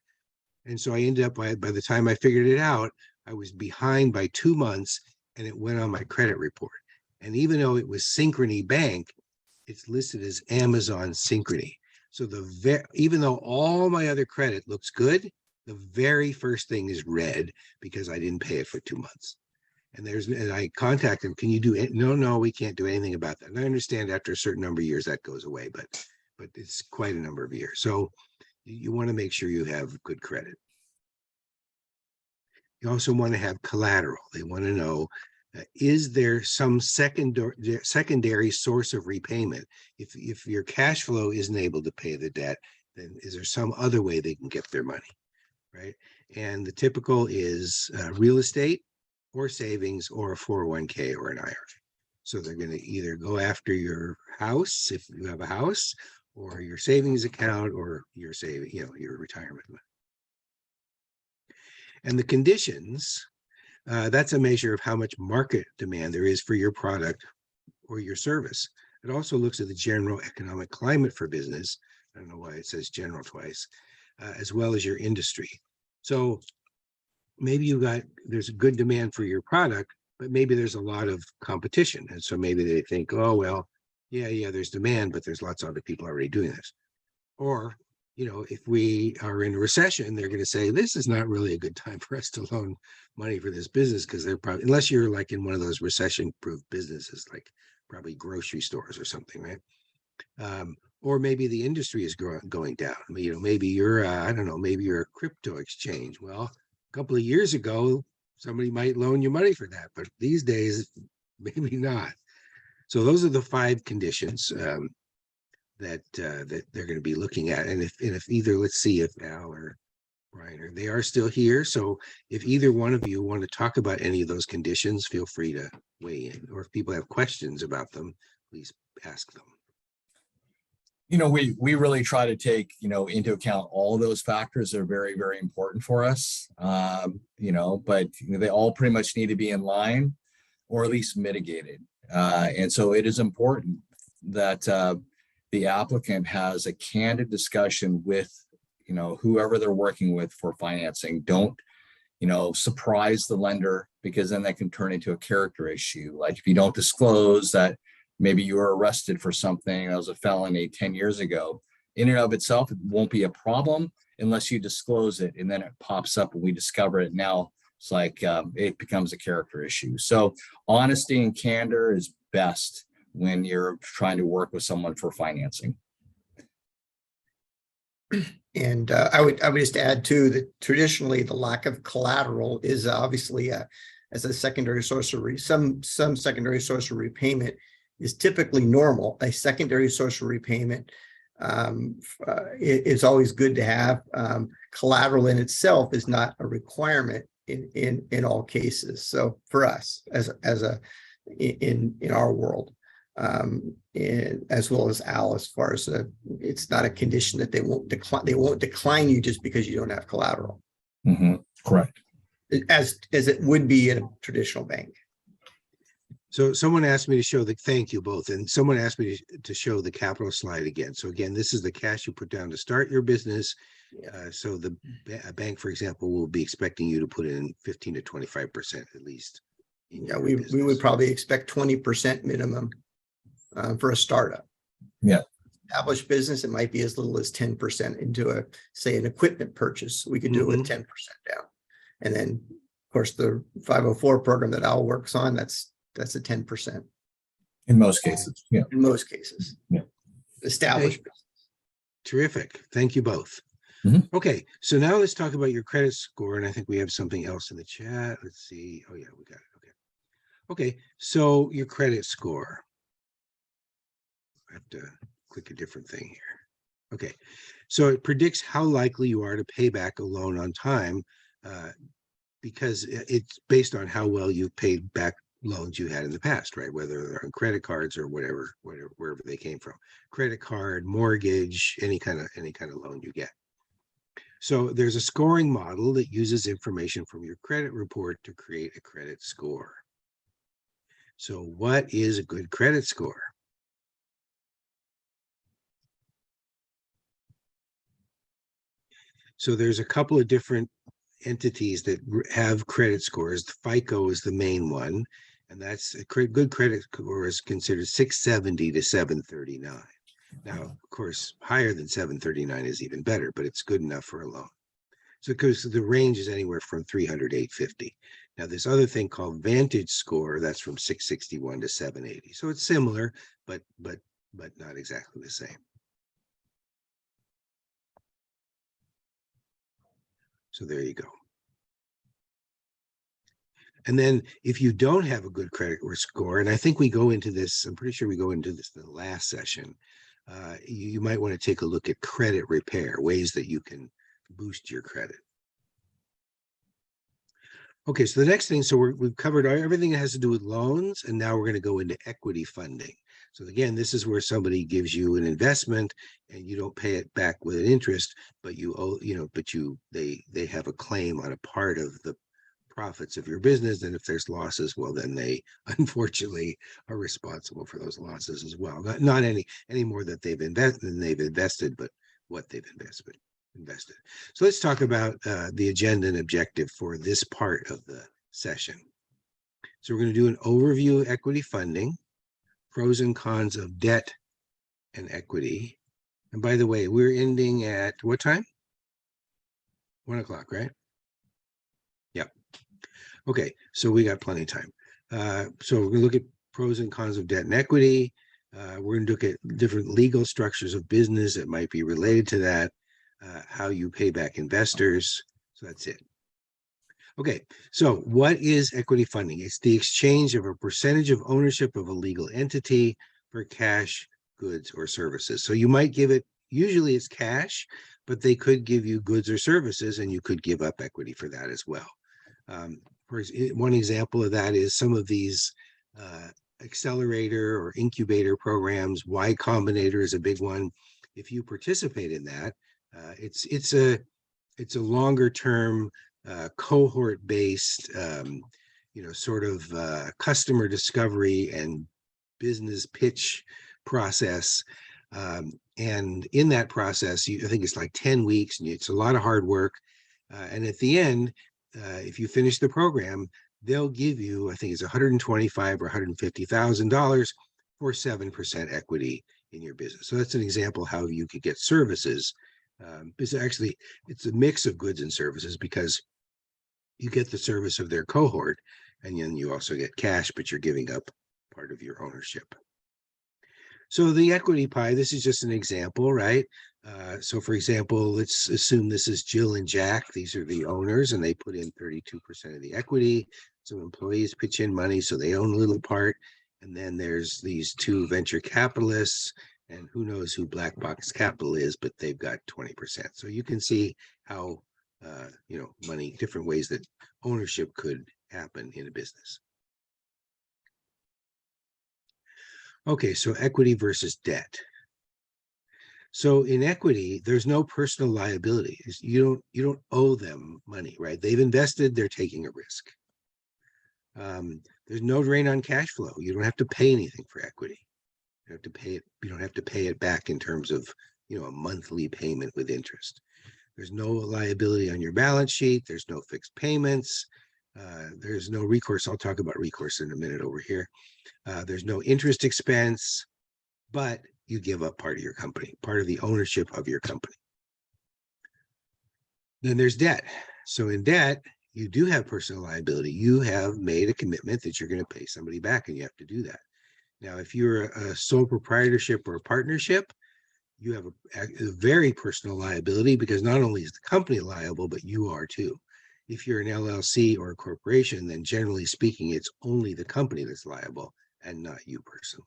And so I ended up, by the time I figured it out, I was behind by 2 months, and it went on my credit report. And even though it was Synchrony Bank, it's listed as Amazon Synchrony. So even though all my other credit looks good, the very first thing is red because I didn't pay it for 2 months. And I contacted them, can you do it? No, we can't do anything about that. And I understand after a certain number of years that goes away, but it's quite a number of years. So you want to make sure you have good credit. You also want to have collateral. They want to know, is there some secondary source of repayment? If your cash flow isn't able to pay the debt, then is there some other way they can get their money, right? And the typical is real estate or savings or a 401k or an IRA. So they're going to either go after your house if you have a house, or your savings account, or your your retirement. And the conditions, that's a measure of how much market demand there is for your product or your service. It also looks at the general economic climate for business. I don't know why it says general twice, as well as your industry. So maybe there's a good demand for your product, but maybe there's a lot of competition. And so maybe they think, oh, well, yeah, there's demand, but there's lots of other people already doing this. Or, if we are in a recession, they're going to say, this is not really a good time for us to loan money for this business, because they're probably, unless you're like in one of those recession-proof businesses, like probably grocery stores or something, right? Or maybe the industry is going down. Maybe you're, I don't know, maybe you're a crypto exchange. Well, a couple of years ago, somebody might loan you money for that, but these days, maybe not. So those are the 5 conditions that they're going to be looking at. And if either, let's see if Al or Brian they are still here. So if either one of you want to talk about any of those conditions, feel free to weigh in. Or if people have questions about them, please ask them. We really try to take, into account all those factors that are very, very important for us. But they all pretty much need to be in line, or at least mitigated. And so it is important that the applicant has a candid discussion with, whoever they're working with for financing. Don't, surprise the lender, because then that can turn into a character issue. Like if you don't disclose that maybe you were arrested for something that was a felony 10 years ago, in and of itself, it won't be a problem unless you disclose it, and then it pops up and we discover it. Now it's like it becomes a character issue. So honesty and candor is best when you're trying to work with someone for financing. And I would just add too that traditionally the lack of collateral is obviously as a secondary source of some secondary source of repayment is typically normal. A secondary source of repayment is always good to have. Collateral in itself is not a requirement in all cases. So for us in our world, and as well as Al, as far as it's not a condition that they won't decline you just because you don't have collateral. Mm-hmm. Correct. As it would be in a traditional bank. So someone asked me to show thank you both. And someone asked me to show the capital slide again. So again, this is the cash you put down to start your business. So the bank, for example, will be expecting you to put in 15 to 25% at least. Yeah, we would probably expect 20% minimum for a startup. Yeah. Established business, it might be as little as 10% into say an equipment purchase. We could do it with 10% down. And then of course the 504 program that Al works on, that's a 10%. In most cases. Yeah. In most cases. Yeah. Established business. Terrific. Thank you both. Mhm. Okay, so now let's talk about your credit score. And I think we have something else in the chat. Let's see. Oh, yeah, we got it. Okay. Okay, so your credit score. I have to click a different thing here. Okay, so it predicts how likely you are to pay back a loan on time because it's based on how well you've paid back loans you had in the past, right? Whether they're on credit cards or whatever, wherever they came from, credit card, mortgage, any kind of loan you get. So there's a scoring model that uses information from your credit report to create a credit score. So what is a good credit score? So there's a couple of different entities that have credit scores. FICO is the main one, and that's a good credit score is considered 670 to 739. Now, of course, higher than 739 is even better, but it's good enough for a loan. So because the range is anywhere from 300 to 850. Now, this other thing called Vantage score, that's from 661 to 780. So it's similar, but not exactly the same. So there you go. And then if you don't have a good credit score, and I think we go into this, I'm pretty sure we go into this in the last session, you might want to take a look at credit repair, ways that you can boost your credit. Okay, so the next thing, so we've covered everything that has to do with loans, and now we're going to go into equity funding. So again, this is where somebody gives you an investment and you don't pay it back with an interest, but you owe, they have a claim on a part of the profits of your business. And if there's losses, well, then they unfortunately are responsible for those losses as well. Not any more that they've invested, but what they've invested. So let's talk about the agenda and objective for this part of the session. So we're going to do an overview of equity funding, pros and cons of debt and equity. And by the way, we're ending at what time? 1 o'clock, right? Yep. Okay, so we got plenty of time. So we're going to look at pros and cons of debt and equity. We're going to look at different legal structures of business that might be related to that. How you pay back investors. So that's it. Okay, so what is equity funding? It's the exchange of a percentage of ownership of a legal entity for cash, goods, or services. So you might give it, usually it's cash, but they could give you goods or services, and you could give up equity for that as well. One example of that is some of these accelerator or incubator programs. Y Combinator is a big one. If you participate in that, it's a longer term cohort based sort of customer discovery and business pitch process, and in that process I think it's like 10 weeks and it's a lot of hard work, and at the end if you finish the program, they'll give you, I think it's $125,000 or $150,000 for 7% equity in your business. So that's an example how you could get services. It's a mix of goods and services because you get the service of their cohort, and then you also get cash, but you're giving up part of your ownership. So the equity pie, this is just an example, right? So for example, let's assume this is Jill and Jack. These are the owners, and they put in 32% of the equity. Some employees pitch in money, so they own a little part. And then there's these two venture capitalists, and who knows who Black Box Capital is, but they've got 20%. So you can see how, money, different ways that ownership could happen in a business. Okay, so equity versus debt. So in equity, there's no personal liability. You don't owe them money, right? They've invested, they're taking a risk. There's no drain on cash flow. You don't have to pay anything for equity. You have to pay it. You don't have to pay it back in terms of, a monthly payment with interest. There's no liability on your balance sheet. There's no fixed payments. There's no recourse. I'll talk about recourse in a minute over here. There's no interest expense, but you give up part of your company, part of the ownership of your company. Then there's debt. So in debt, you do have personal liability. You have made a commitment that you're going to pay somebody back, and you have to do that. Now, if you're a sole proprietorship or a partnership, you have a very personal liability, because not only is the company liable, but you are too. If you're an LLC or a corporation, then generally speaking, it's only the company that's liable and not you personally.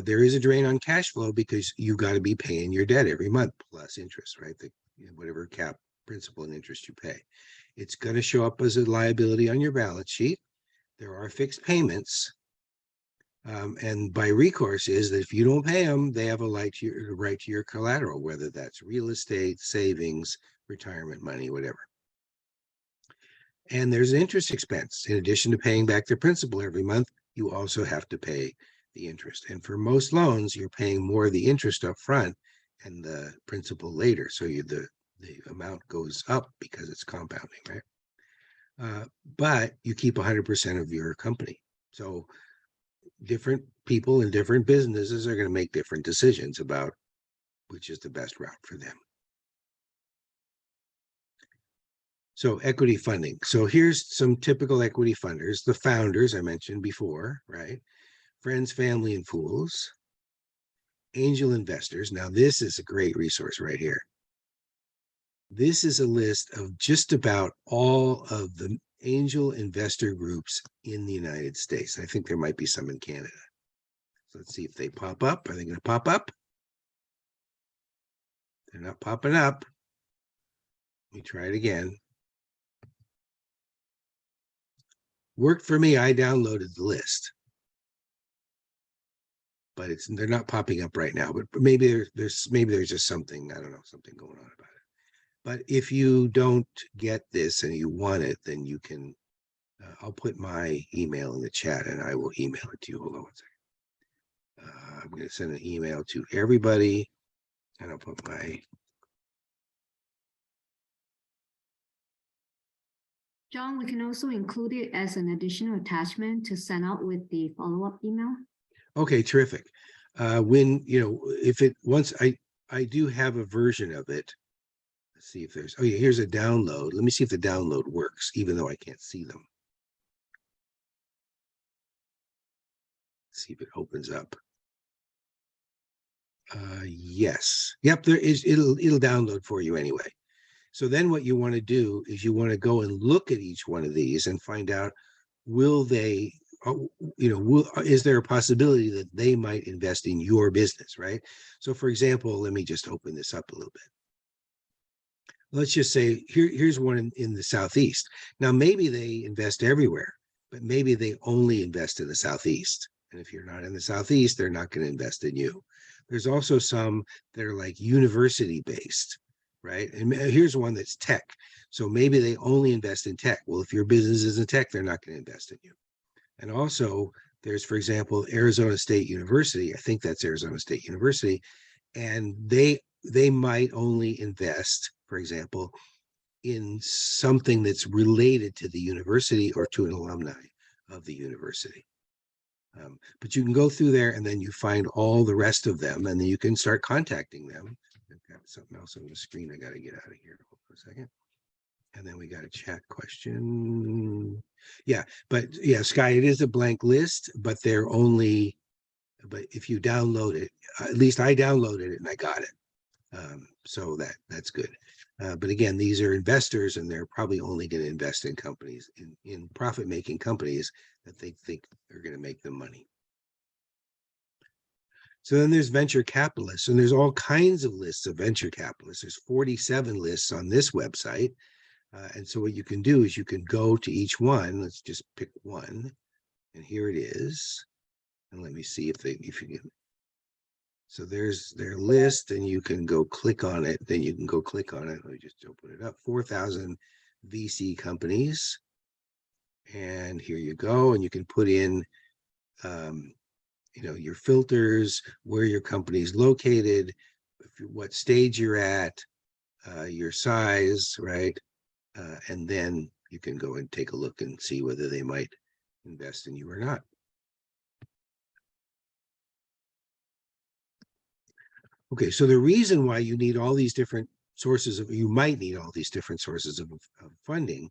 There is a drain on cash flow because you got to be paying your debt every month plus interest, right? Whatever cap principal and interest you pay. It's going to show up as a liability on your balance sheet. There are fixed payments. And by recourse is that if you don't pay them, they have a right to your collateral, whether that's real estate, savings, retirement money, whatever. And there's an interest expense. In addition to paying back the principal every month, you also have to pay the interest. And for most loans, you're paying more of the interest up front and the principal later. So the amount goes up because it's compounding, right? But you keep 100% of your company. So different people in different businesses are going to make different decisions about which is the best route for them. So equity funding. So here's some typical equity funders. The founders I mentioned before, right? Friends, family, and fools. Angel investors. Now this is a great resource right here. This is a list of just about all of the angel investor groups in the United States. I think there might be some in Canada. So let's see if they pop up. Are they going to pop up? They're not popping up. Let me try it again. Worked for me. I downloaded the list, but they're not popping up right now. But maybe there's just something, I don't know, something going on about it. But if you don't get this and you want it, then you can. I'll put my email in the chat and I will email it to you. Hold on one second. I'm going to send an email to everybody, and I'll put my. John, we can also include it as an additional attachment to send out with the follow-up email. Okay, terrific. When, if it once I do have a version of it. Let's see if there's, oh yeah, here's a download. Let me see if the download works, even though I can't see them. Let's see if it opens up. Yes. Yep, there is, it'll download for you anyway. So then what you want to do is you want to go and look at each one of these and find out, will they, is there a possibility that they might invest in your business, right? So for example, let me just open this up a little bit. Let's just say here's one in the Southeast. Now, maybe they invest everywhere, but maybe they only invest in the Southeast. And if you're not in the Southeast, they're not going to invest in you. There's also some that are like university based, right? And here's one that's tech. So maybe they only invest in tech. Well, if your business isn't tech, they're not going to invest in you. And also there's, for example, Arizona State University. I think that's Arizona State University. And they might only invest, for example, in something that's related to the university or to an alumni of the university. But you can go through there and then you find all the rest of them, and then you can start contacting them. I've got something else on the screen. I got to get out of here for a second. And then we got a chat question. Yeah, but yeah, Sky, it is a blank list, but they're only, but if you download it, at least I downloaded it and I got it. So that's good. But again, these are investors, and they're probably only going to invest in companies, in profit-making companies that they think are going to make them money. So then there's venture capitalists, and there's all kinds of lists of venture capitalists. There's 47 lists on this website. And so what you can do is you can go to each one. Let's just pick one. And here it is. And let me see if you can. So there's their list, and you can go click on it. Then you can go click on it. Let me just open it up. 4,000 VC companies. And here you go. And you can put in, your filters, where your company is located, what stage you're at, your size, right? And then you can go and take a look and see whether they might invest in you or not. Okay, so the reason why you need all these different sources of, you might need all these different sources of funding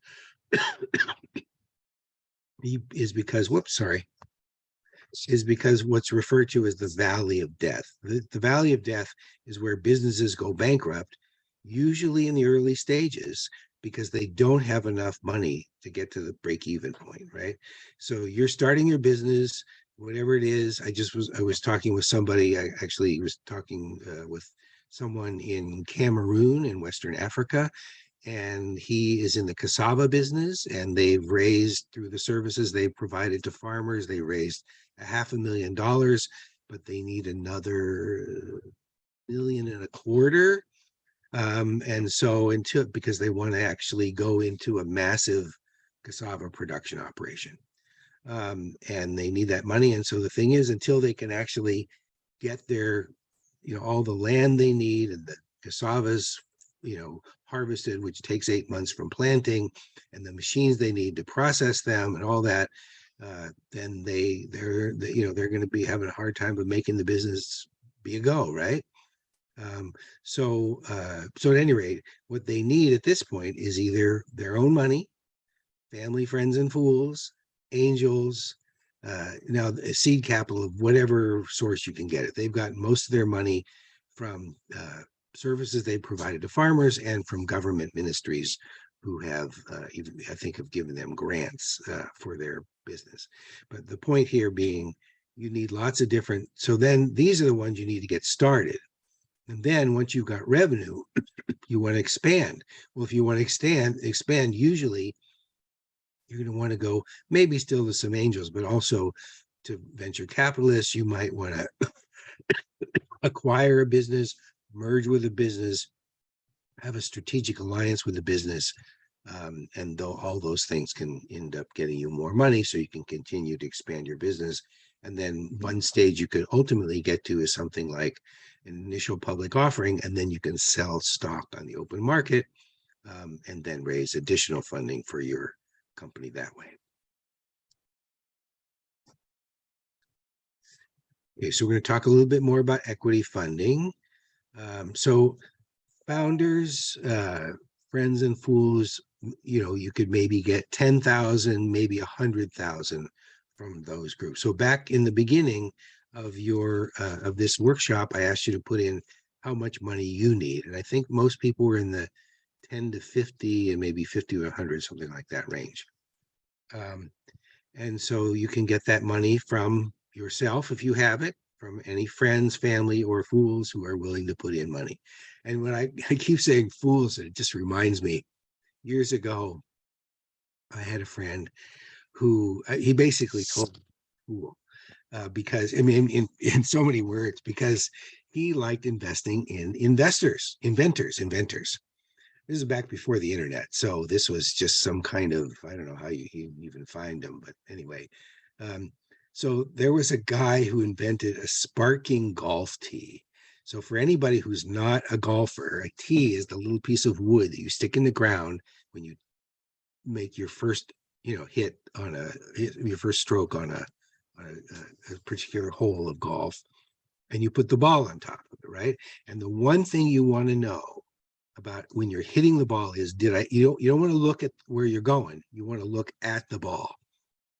is because, whoops, sorry, is because what's referred to as the valley of death. The valley of death is where businesses go bankrupt, usually in the early stages, because they don't have enough money to get to the break-even point, right? So you're starting your business, whatever it is. I was talking with somebody. I actually was talking with someone in Cameroon in Western Africa, and he is in the cassava business, and they've raised, through the services they've provided to farmers, they raised $500,000, but they need another $1.25 million. And so because they want to actually go into a massive cassava production operation, and they need that money. And so the thing is, until they can actually get their, all the land they need, and the cassavas, harvested, which takes 8 months from planting, and the machines they need to process them and all that, then they're going to be having a hard time of making the business be a go, right? So at any rate, what they need at this point is either their own money, family, friends, and fools, angels, now seed capital of whatever source you can get it. They've got most of their money from services they provided to farmers and from government ministries who have, I think, have given them grants for their business. But the point here being, you need lots of different. So then these are the ones you need to get started. And then once you've got revenue, you want to expand. Well, if you want to expand, usually you're going to want to go maybe still to some angels, but also to venture capitalists. You might want to acquire a business, merge with a business, have a strategic alliance with a business, and all those things can end up getting you more money so you can continue to expand your business. And then one stage you could ultimately get to is something like an initial public offering, and then you can sell stock on the open market, and then raise additional funding for your company that way. Okay, so we're going to talk a little bit more about equity funding. So founders, friends and fools, you could maybe get 10,000, maybe 100,000 from those groups. So back in the beginning of of this workshop, I asked you to put in how much money you need. And I think most people were in the 10 to 50 and maybe 50 to 100, something like that range. And so you can get that money from yourself if you have it, from any friends, family, or fools who are willing to put in money. And when I keep saying fools, it just reminds me, years ago, I had a friend who he basically told me fool, because, I mean, in so many words, because he liked investing in inventors. This is back before the internet, so this was just some kind of, I don't know how you even find them, but anyway. So there was a guy who invented a sparking golf tee. So for anybody who's not a golfer, a tee is the little piece of wood that you stick in the ground when you make your first, hit on your first stroke on a particular hole of golf, and you put the ball on top of it, right? And the one thing you want to know about when you're hitting the ball is, you don't want to look at where you're going. You want to look at the ball.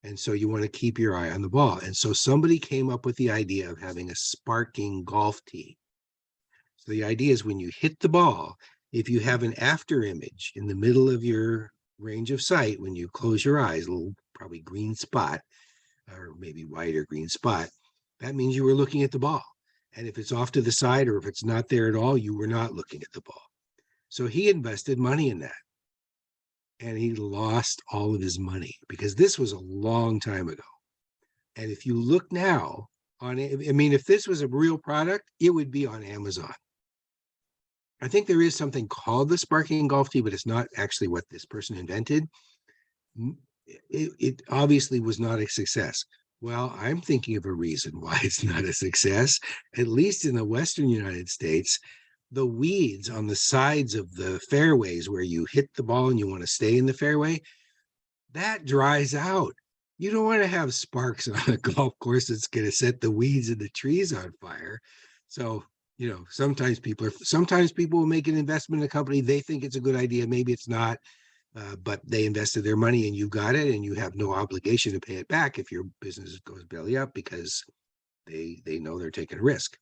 And so you want to keep your eye on the ball. And so somebody came up with the idea of having a sparking golf tee. So the idea is when you hit the ball, if you have an after image in the middle of your range of sight, when you close your eyes, a little probably green spot, or maybe white or green spot, that means you were looking at the ball. And if it's off to the side, or if it's not there at all, you were not looking at the ball. So he invested money in that, and he lost all of his money because this was a long time ago. And if you look now on it, I mean, if this was a real product, it would be on Amazon. I think there is something called the sparking golf tee, but it's not actually what this person invented. It obviously was not a success. Well, I'm thinking of a reason why it's not a success, at least in the Western United States. The weeds on the sides of the fairways where you hit the ball and you want to stay in the fairway, that dries out. You don't want to have sparks on a golf course that's going to set the weeds and the trees on fire. So, sometimes people will make an investment in a company. They think it's a good idea. Maybe it's not. but they invested their money and you got it, and you have no obligation to pay it back if your business goes belly up, because they know they're taking a risk.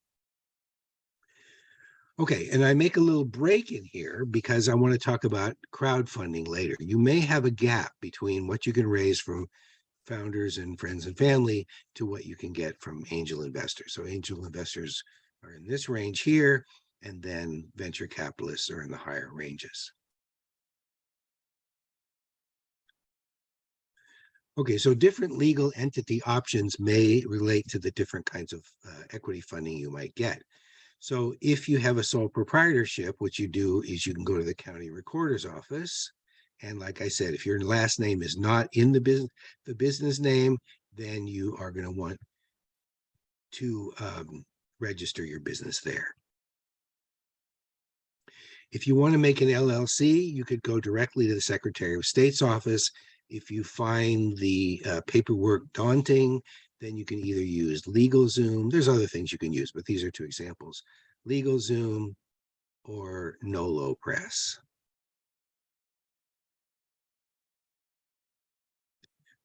Okay, and I make a little break in here because I want to talk about crowdfunding later. You may have a gap between what you can raise from founders and friends and family to what you can get from angel investors. So angel investors are in this range here, and then venture capitalists are in the higher ranges. Okay, so different legal entity options may relate to the different kinds of equity funding you might get. So if you have a sole proprietorship, what you do is you can go to the county recorder's office. And like I said, if your last name is not in the business name, then you are going to want to register your business there. If you want to make an LLC, you could go directly to the Secretary of State's office. If you find the paperwork daunting, then you can either use LegalZoom. There's other things you can use, but these are two examples: LegalZoom or Nolo Press.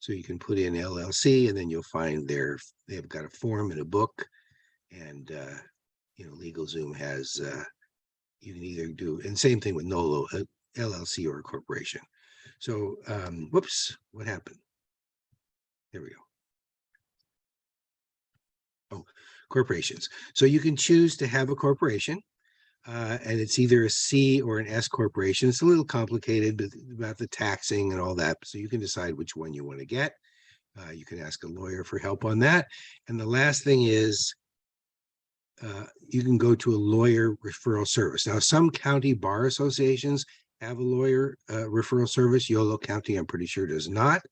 So you can put in LLC, and then you'll find they've got a form in a book, and LegalZoom has you can either do, and same thing with Nolo, LLC or a corporation. So whoops, what happened? There we go. Oh, corporations. So you can choose to have a corporation, and it's either a C or an S corporation. It's a little complicated, but about the taxing and all that. So you can decide which one you want to get. You can ask a lawyer for help on that. And the last thing is you can go to a lawyer referral service. Now, some county bar associations have a lawyer referral service. Yolo County, I'm pretty sure, does not.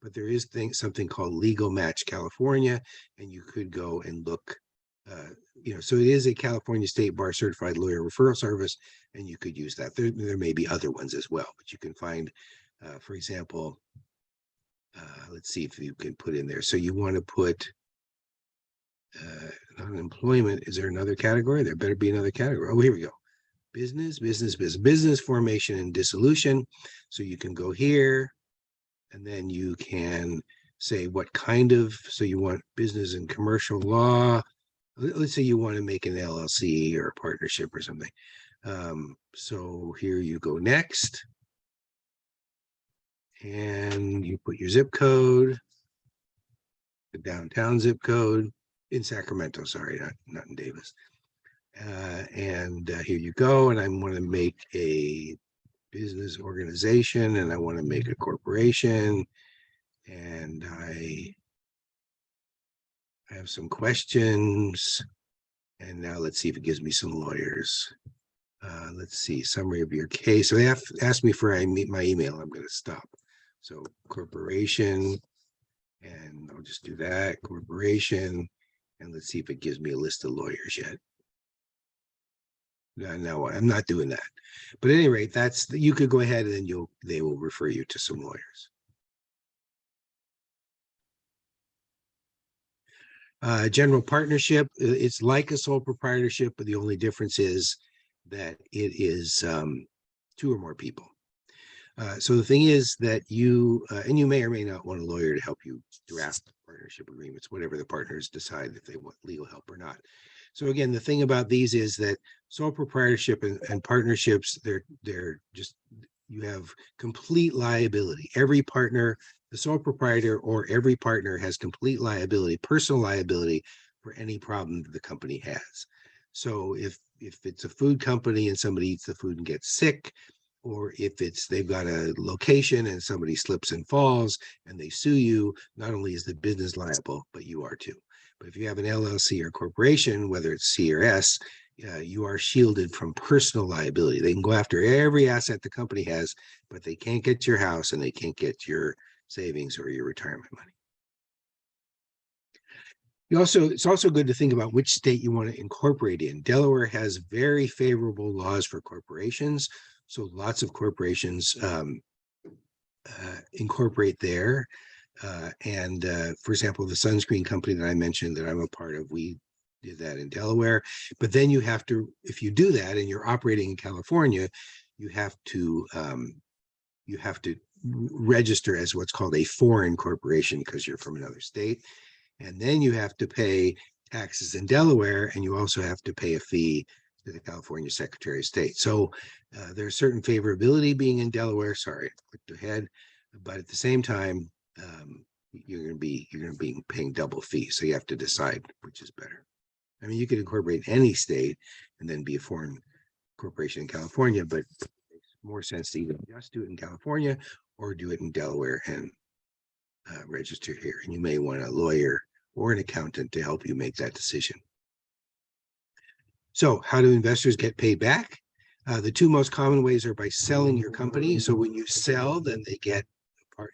But there is something called Legal Match California, and you could go and look. So it is a California State Bar Certified Lawyer Referral Service, and you could use that. There may be other ones as well, but you can find, for example, let's see if you can put in there. So you want to put unemployment. Is there another category? There better be another category. Oh, here we go. Business formation and dissolution. So you can go here, and then you can say what kind of, so you want business and commercial law. Let's say you want to make an LLC or a partnership or something. So here you go next. And you put your zip code, the downtown zip code in Sacramento, sorry, not in Davis. And here you go. And I want to make a business organization, and I want to make a corporation, and I have some questions, and now let's see if it gives me some lawyers. Let's see, summary of your case. So they have asked me for my email. I'm going to stop. So corporation, and I'll just do that, corporation, and let's see if it gives me a list of lawyers yet. No, I'm not doing that. But at any rate, you could go ahead, and then they will refer you to some lawyers. General partnership, it's like a sole proprietorship, but the only difference is that it is 2 or more people. So the thing is that and you may or may not want a lawyer to help you draft partnership agreements, whatever the partners decide if they want legal help or not. So again, the thing about these is that sole proprietorship and partnerships, they're just, you have complete liability. Every partner, the sole proprietor or every partner has complete liability, personal liability for any problem that the company has. So if it's a food company and somebody eats the food and gets sick, or if they've got a location and somebody slips and falls and they sue you, not only is the business liable, but you are too. But if you have an LLC or corporation, whether it's C or S, you are shielded from personal liability. They can go after every asset the company has, but they can't get your house, and they can't get your savings or your retirement money. It's also good to think about which state you want to incorporate in. Delaware has very favorable laws for corporations, so lots of corporations incorporate there. And for example, the sunscreen company that I mentioned that I'm a part of, we did that in Delaware. But then you have to, if you do that and you're operating in California, you have to you have to register as what's called a foreign corporation because you're from another state. And then you have to pay taxes in Delaware, and you also have to pay a fee to the California Secretary of State. So there's certain favorability being in Delaware. Sorry, I clicked ahead, but at the same time, you're going to be paying double fees. So you have to decide which is better. I mean, you could incorporate any state and then be a foreign corporation in California, but it makes more sense to either just do it in California or do it in Delaware and register here. And you may want a lawyer or an accountant to help you make that decision. So how do investors get paid back? The two most common ways are by selling your company. So when you sell, then they get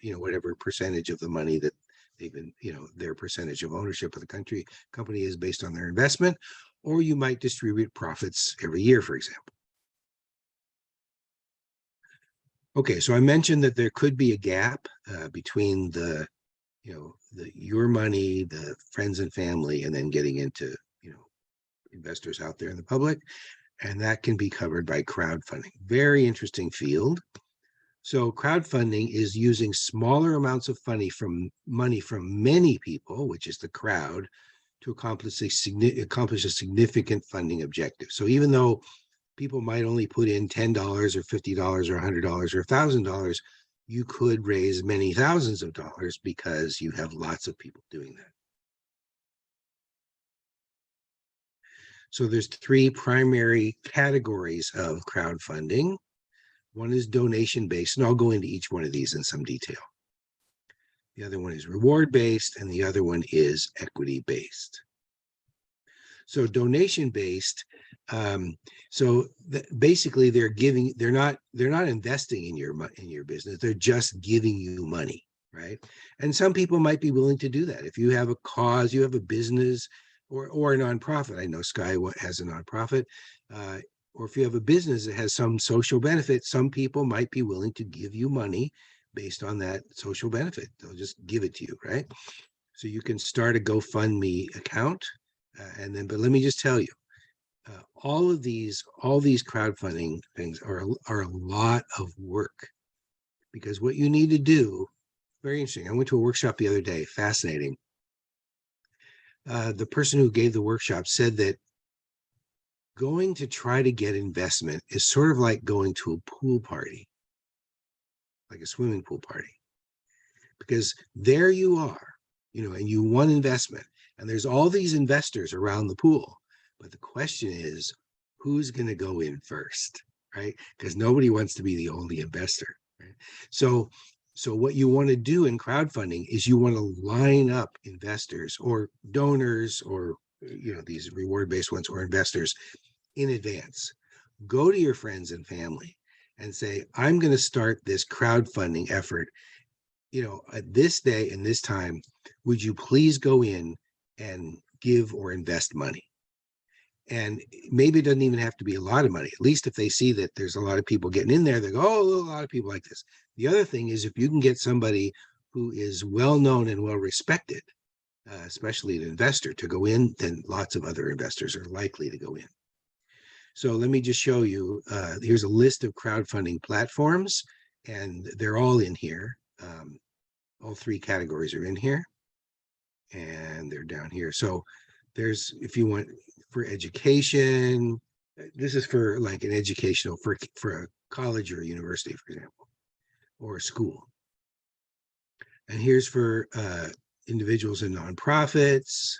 whatever percentage of the money that they've been, their percentage of ownership of the company is based on their investment, or you might distribute profits every year, for example. Okay, so I mentioned that there could be a gap between your money, the friends and family, and then getting into, investors out there in the public, and that can be covered by crowdfunding. Very interesting field. So crowdfunding is using smaller amounts of money from many people, which is the crowd, to accomplish a significant funding objective. So even though people might only put in $10 or $50 or $100 or $1,000, you could raise many thousands of dollars because you have lots of people doing that. So there's three primary categories of crowdfunding. One is donation-based, and I'll go into each one of these in some detail. The other one is reward-based, and the other one is equity-based. So donation-based, basically they're not investing in your business, they're just giving you money, right? And some people might be willing to do that. If you have a cause, you have a business, or a nonprofit. I know Sky has a nonprofit, or if you have a business that has some social benefit, some people might be willing to give you money based on that social benefit. They'll just give it to you, right? So you can start a GoFundMe account, but let me just tell you, all these crowdfunding things are a lot of work, because what you need to do, very interesting. I went to a workshop the other day, fascinating. The person who gave the workshop said that going to try to get investment is sort of like going to a pool party, like a swimming pool party, because there you are, and you want investment, and there's all these investors around the pool. But the question is, who's going to go in first, right? Because nobody wants to be the only investor, right? So what you want to do in crowdfunding is you want to line up investors or donors or, these reward-based ones, or investors in advance. Go to your friends and family and say, I'm going to start this crowdfunding effort, at this day and this time, would you please go in and give or invest money? And maybe it doesn't even have to be a lot of money. At least if they see that there's a lot of people getting in there, they go, oh, a lot of people like this. The other thing is, if you can get somebody who is well-known and well-respected, especially an investor, to go in, then lots of other investors are likely to go in. So let me just show you, here's a list of crowdfunding platforms, and they're all in here. All three categories are in here, and they're down here. So there's, if you want, for education, this is for like an educational, for a college or a university, for example, or a school. And here's for individuals and nonprofits.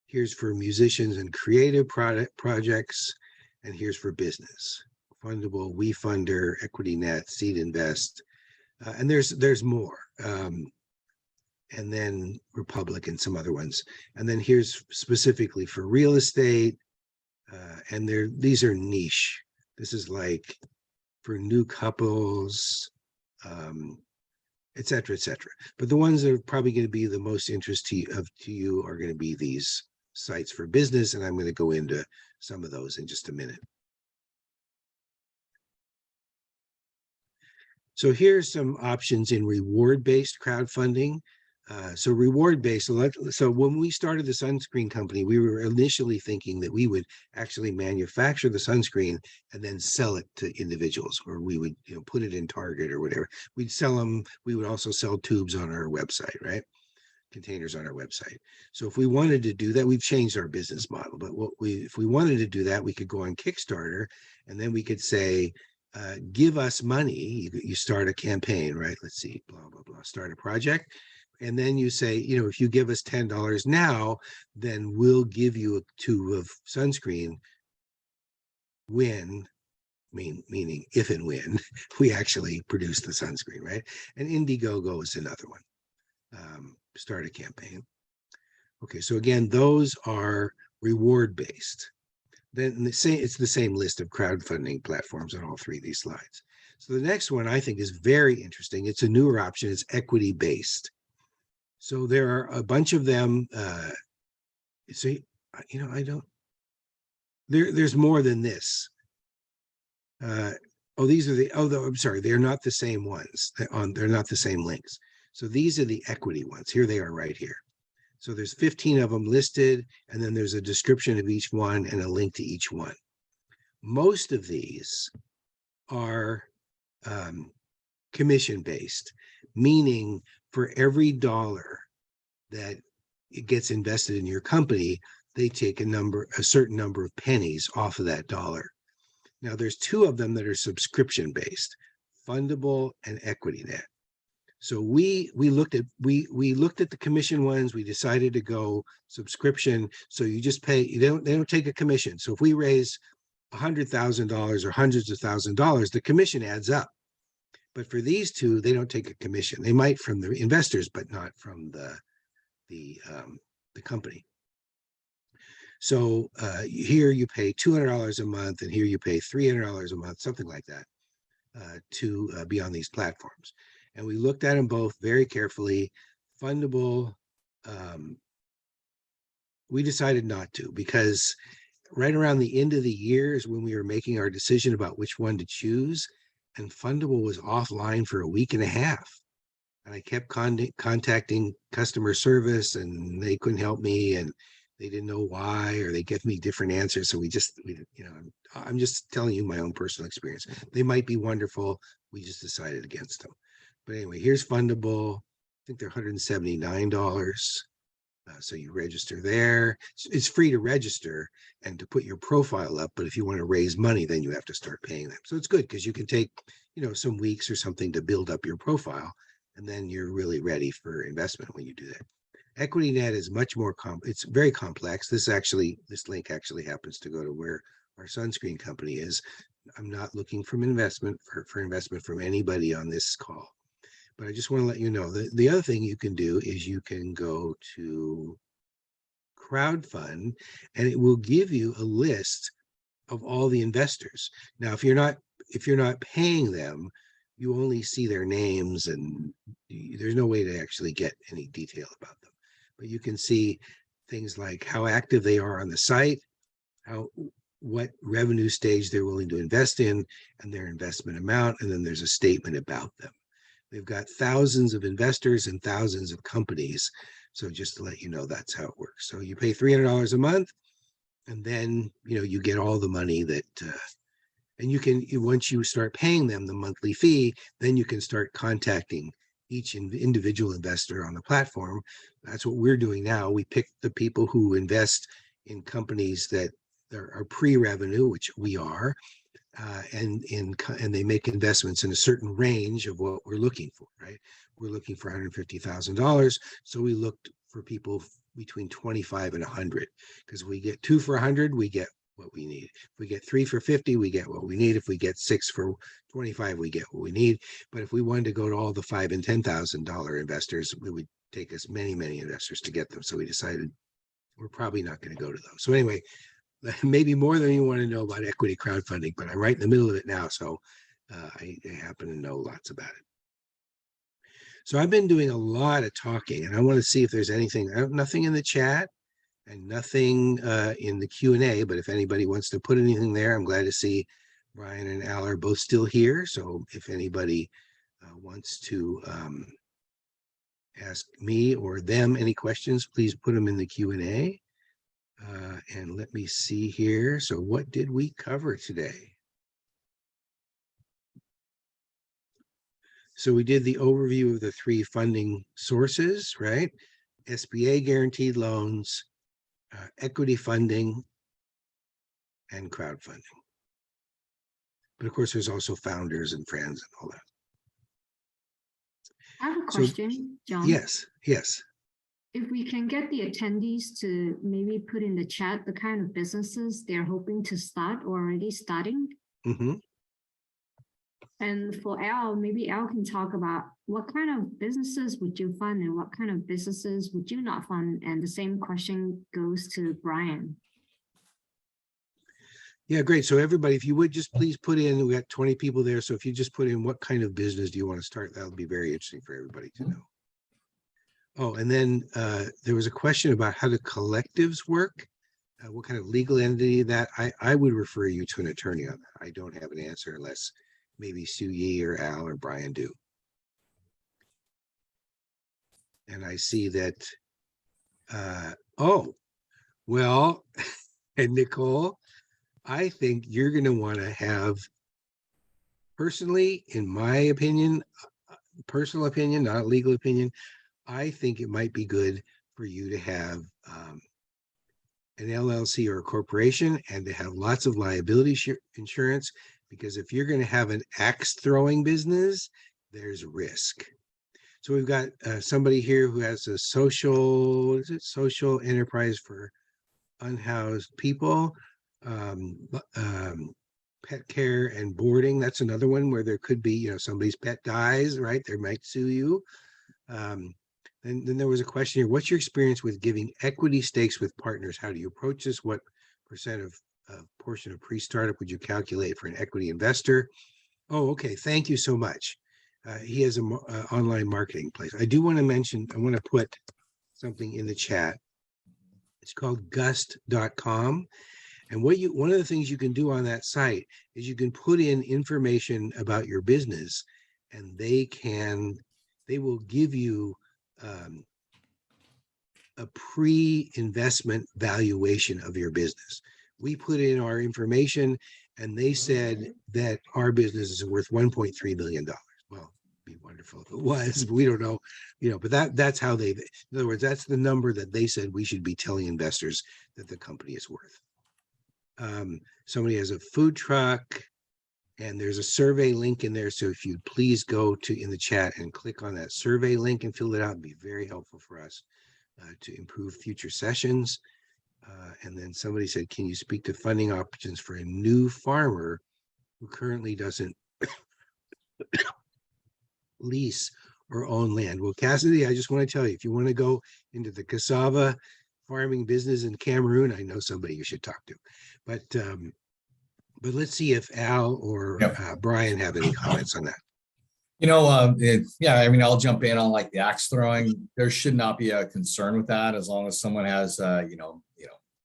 Here's for musicians and creative projects, and here's for business. Fundable, WeFunder, EquityNet, Seed Invest, and there's more. And then Republic and some other ones. And then here's specifically for real estate, and these are niche. This is like for new couples, et cetera, et cetera. But the ones that are probably going to be the most interest to you are going to be these sites for business, and I'm going to go into some of those in just a minute. So here's some options in reward-based crowdfunding. So reward based. So when we started the sunscreen company, we were initially thinking that we would actually manufacture the sunscreen and then sell it to individuals, or we would, put it in Target or whatever. We'd sell them. We would also sell tubes on our website, right? Containers on our website. So if we wanted to do that, we've changed our business model. But if we wanted to do that, we could go on Kickstarter, and then we could say, give us money. You start a campaign, right? Let's see, blah, blah, blah, start a project. And then you say, if you give us $10 now, then we'll give you a tube of sunscreen when, meaning if and when we actually produce the sunscreen, right? And Indiegogo is another one. Start a campaign. Okay, so again, those are reward based. Then it's the same list of crowdfunding platforms on all three of these slides. So the next one I think is very interesting. It's a newer option. It's equity based. So there are a bunch of them. There's more than this. These are I'm sorry, they're not the same ones. They're not the same links. So these are the equity ones. Here they are right here. So there's 15 of them listed, and then there's a description of each one and a link to each one. Most of these are commission-based, meaning for every dollar that it gets invested in your company, they take a certain number of pennies off of that dollar. Now there's two of them that are subscription-based, Fundable and EquityNet. So we looked at the commission ones. We decided to go subscription. So you just pay. They don't take a commission. So if we raise $100,000 or hundreds of $1,000s, the commission adds up. But for these two, they don't take a commission. They might from the investors, but not from the company. So here you pay $200 a month, and here you pay $300 a month, something like that, to be on these platforms. And we looked at them both very carefully. Fundable, we decided not to, because right around the end of the year is when we were making our decision about which one to choose, and Fundable was offline for a week and a half. And I kept contacting customer service, and they couldn't help me, and they didn't know why, or they give me different answers. So I'm just telling you my own personal experience. They might be wonderful. We just decided against them. But anyway, here's Fundable. I think they're $179. So you register there. It's free to register and to put your profile up. But if you want to raise money, then you have to start paying them. So it's good because you can take, some weeks or something to build up your profile. And then you're really ready for investment when you do that. EquityNet is much more it's very complex. This link actually happens to go to where our sunscreen company is. I'm not looking for investment from anybody on this call. But I just want to let you know that the other thing you can do is you can go to crowdfund, and it will give you a list of all the investors. Now, if you're not paying them, you only see their names, and there's no way to actually get any detail about them. But you can see things like how active they are on the site, what revenue stage they're willing to invest in, and their investment amount, and then there's a statement about them. They've got thousands of investors and thousands of companies. So just to let you know, that's how it works. So you pay $300 a month, and then, you get all the money that, and you can, once you start paying them the monthly fee, then you can start contacting each individual investor on the platform. That's what we're doing now. We pick the people who invest in companies that are pre-revenue, which we are, and they make investments in a certain range of what we're looking for, right? We're looking for $150,000. So we looked for people between 25 and 100, because if we get 2 for 100, we get what we need. If we get 3 for 50, we get what we need. If we get 6 for 25, we get what we need. But if we wanted to go to all the $5,000 and $10,000 investors, it would take us many, many investors to get them. So we decided we're probably not going to go to those. So anyway, maybe more than you want to know about equity crowdfunding, but I'm right in the middle of it now. So I happen to know lots about it. So I've been doing a lot of talking, and I want to see if there's anything, nothing in the chat and nothing in the Q&A, but if anybody wants to put anything there, I'm glad to see Brian and Al are both still here. So if anybody wants to ask me or them any questions, please put them in the Q&A. And let me see here. So what did we cover today? So we did the overview of the 3 funding sources, right? SBA guaranteed loans, equity funding, and crowdfunding. But of course, there's also founders and friends and all that. I have a So- question, John. Yes, yes. If we can get the attendees to maybe put in the chat the kind of businesses they're hoping to start or already starting. Mhm. And for Al, maybe Al can talk about what kind of businesses would you fund and what kind of businesses would you not fund? And the same question goes to Brian. Yeah, great. So everybody, if you would just please put in, we got 20 people there. So if you just put in what kind of business do you want to start, that'll be very interesting for everybody to know. Oh, and then there was a question about how do collectives work? What kind of legal entity that I would refer you to an attorney on that. I don't have an answer unless maybe Sue Yee or Al or Brian do. And I see that, oh, well, and Nicole, I think you're going to want to have, personally, in my opinion, personal opinion, not legal opinion, I think it might be good for you to have an LLC or a corporation and to have lots of liability insurance, because if you're going to have an axe throwing business, there's risk. So we've got somebody here who has a social enterprise for unhoused people, pet care and boarding. That's another one where there could be, somebody's pet dies, right? They might sue you. And then there was a question here. What's your experience with giving equity stakes with partners? How do you approach this? What percent of portion of pre-startup would you calculate for an equity investor? Oh, okay. Thank you so much. He has an online marketing place. I do want to mention, I want to put something in the chat. It's called gust.com. And one of the things you can do on that site is you can put in information about your business, and they will give you a pre-investment valuation of your business. We put in our information and they said that our business is worth $1.3 billion. Well, it'd be wonderful if it was, but we don't know, but that's how in other words, that's the number that they said we should be telling investors that the company is worth. Somebody has a food truck, and there's a survey link in there. So if you'd please go in the chat and click on that survey link and fill it out, it'd be very helpful for us to improve future sessions. And then somebody said, can you speak to funding options for a new farmer who currently doesn't lease or own land? Well, Cassidy, I just want to tell you, if you want to go into the cassava farming business in Cameroon, I know somebody you should talk to. But let's see if Al or Brian have any comments on that. I'll jump in on like the axe throwing. There should not be a concern with that as long as someone has,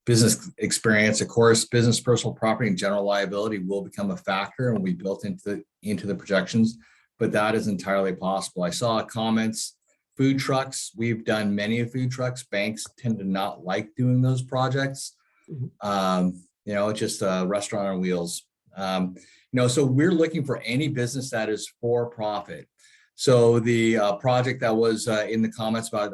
business experience. Of course, business, personal property, and general liability will become a factor and will be built into the projections, but that is entirely possible. I saw comments, food trucks. We've done many of food trucks. Banks tend to not like doing those projects. It's just a restaurant on wheels. So we're looking for any business that is for profit. So the project that was in the comments about,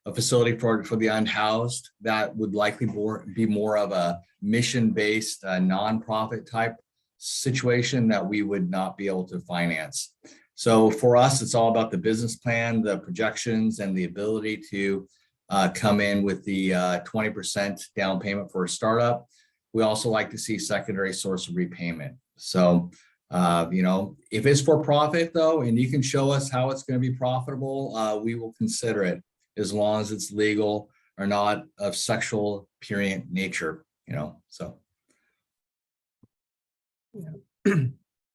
a facility for the unhoused, that would likely be more of a mission-based nonprofit type situation that we would not be able to finance. So for us, it's all about the business plan, the projections, and the ability to come in with the 20% down payment for a startup. We also like to see secondary source of repayment. So, if it's for profit though, and you can show us how it's going to be profitable, we will consider it as long as it's legal or not of sexual purient nature, so. Yeah.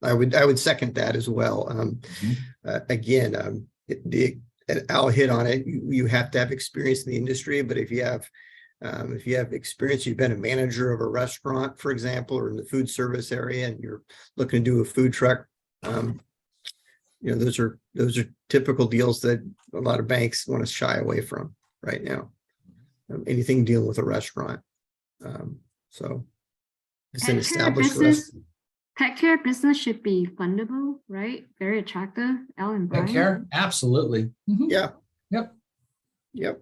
I would second that as well. Again, I'll hit on it. You have to have experience in the industry, but if you have experience, you've been a manager of a restaurant, for example, or in the food service area, and you're looking to do a food truck, those are typical deals that a lot of banks want to shy away from right now. Anything dealing with a restaurant. So it's an established restaurant. Pet care business should be fundable, right? Very attractive. Al and Pet Brian. care, absolutely. Mhm. Yeah. Yep. Yep.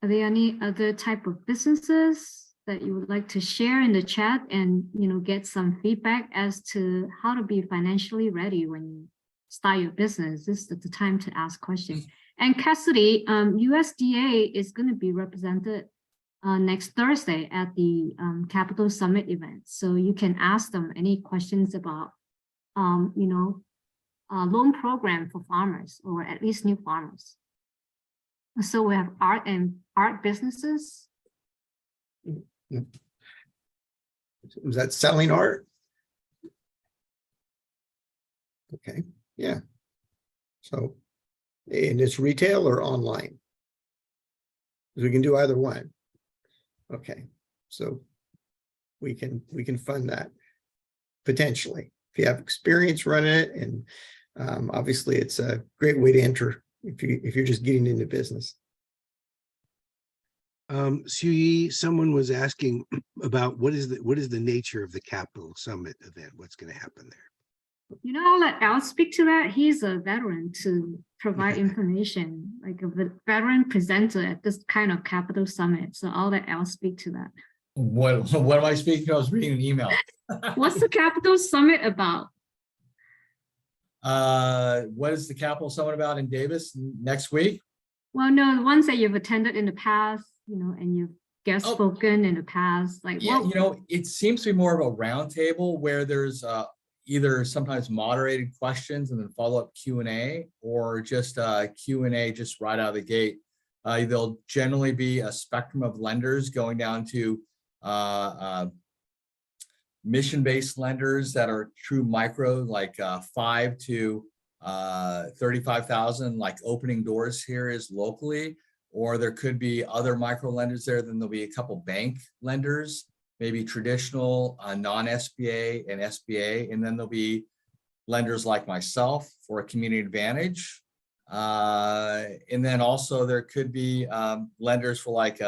Are there any other type of businesses that you would like to share in the chat and, get some feedback as to how to be financially ready when you start your business? This is the time to ask questions. And Cassidy, USDA is going to be represented next Thursday at the Capital Summit event. So you can ask them any questions about, loan program for farmers, or at least new farmers. So we have art businesses. Is that selling art? Okay, yeah. So, and it's retail or online? We can do either one. Okay, so we can fund that potentially if you have experience running it, and obviously it's a great way to enter if you're just getting into business. Sui, someone was asking about what is the nature of the Capital Summit event? What's going to happen there? I'll let Al speak to that. He's a veteran to provide information, like a veteran presenter at this kind of Capital Summit. So I'll let Al speak to that. What am I speaking? I was reading an email. What's the Capital Summit about? What is the Capital Summit about in Davis next week? Well, no, the ones that you've attended in the past, and you've guest spoken in the past. Like, yeah, it seems to be more of a roundtable where there's either sometimes moderated questions and then follow-up Q&A, or just Q&A just right out of the gate. There'll generally be a spectrum of lenders going down to mission-based lenders that are true micro, like 5 to 35,000, like Opening Doors here is locally, or there could be other micro lenders there. Then there'll be a couple bank lenders, maybe traditional non-SBA and SBA, and then there'll be lenders like myself for a community advantage. And then also there could be lenders for like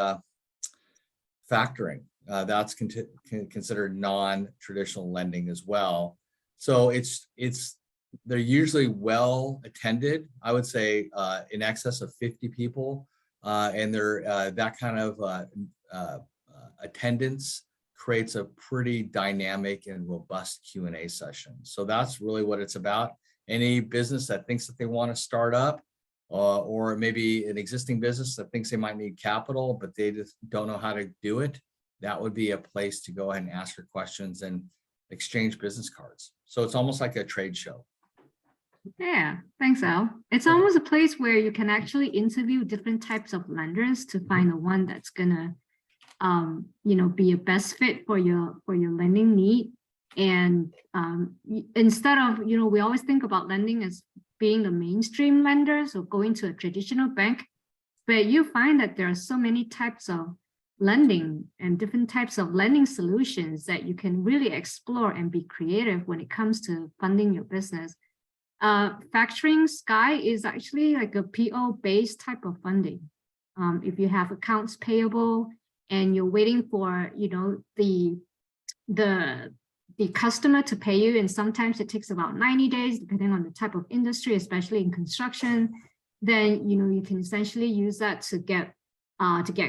factoring. That's considered non-traditional lending as well. So they're usually well attended. I would say in excess of 50 people, and they're that kind of attendance creates a pretty dynamic and robust Q&A session. So that's really what it's about. Any business that thinks that they want to start up, or maybe an existing business that thinks they might need capital, but they just don't know how to do it, that would be a place to go ahead and ask your questions and exchange business cards. So it's almost like a trade show. Yeah, thanks, Al. It's almost a place where you can actually interview different types of lenders to find the one that's gonna, be a best fit for your lending need. And instead of, we always think about lending as being the mainstream lenders or going to a traditional bank, but you find that there are so many types of lending and different types of lending solutions that you can really explore and be creative when it comes to funding your business. Factoring Sky is actually like a PO based type of funding. If you have accounts payable and you're waiting for, the customer to pay you, and sometimes it takes about 90 days, depending on the type of industry, especially in construction, then, you can essentially use that to get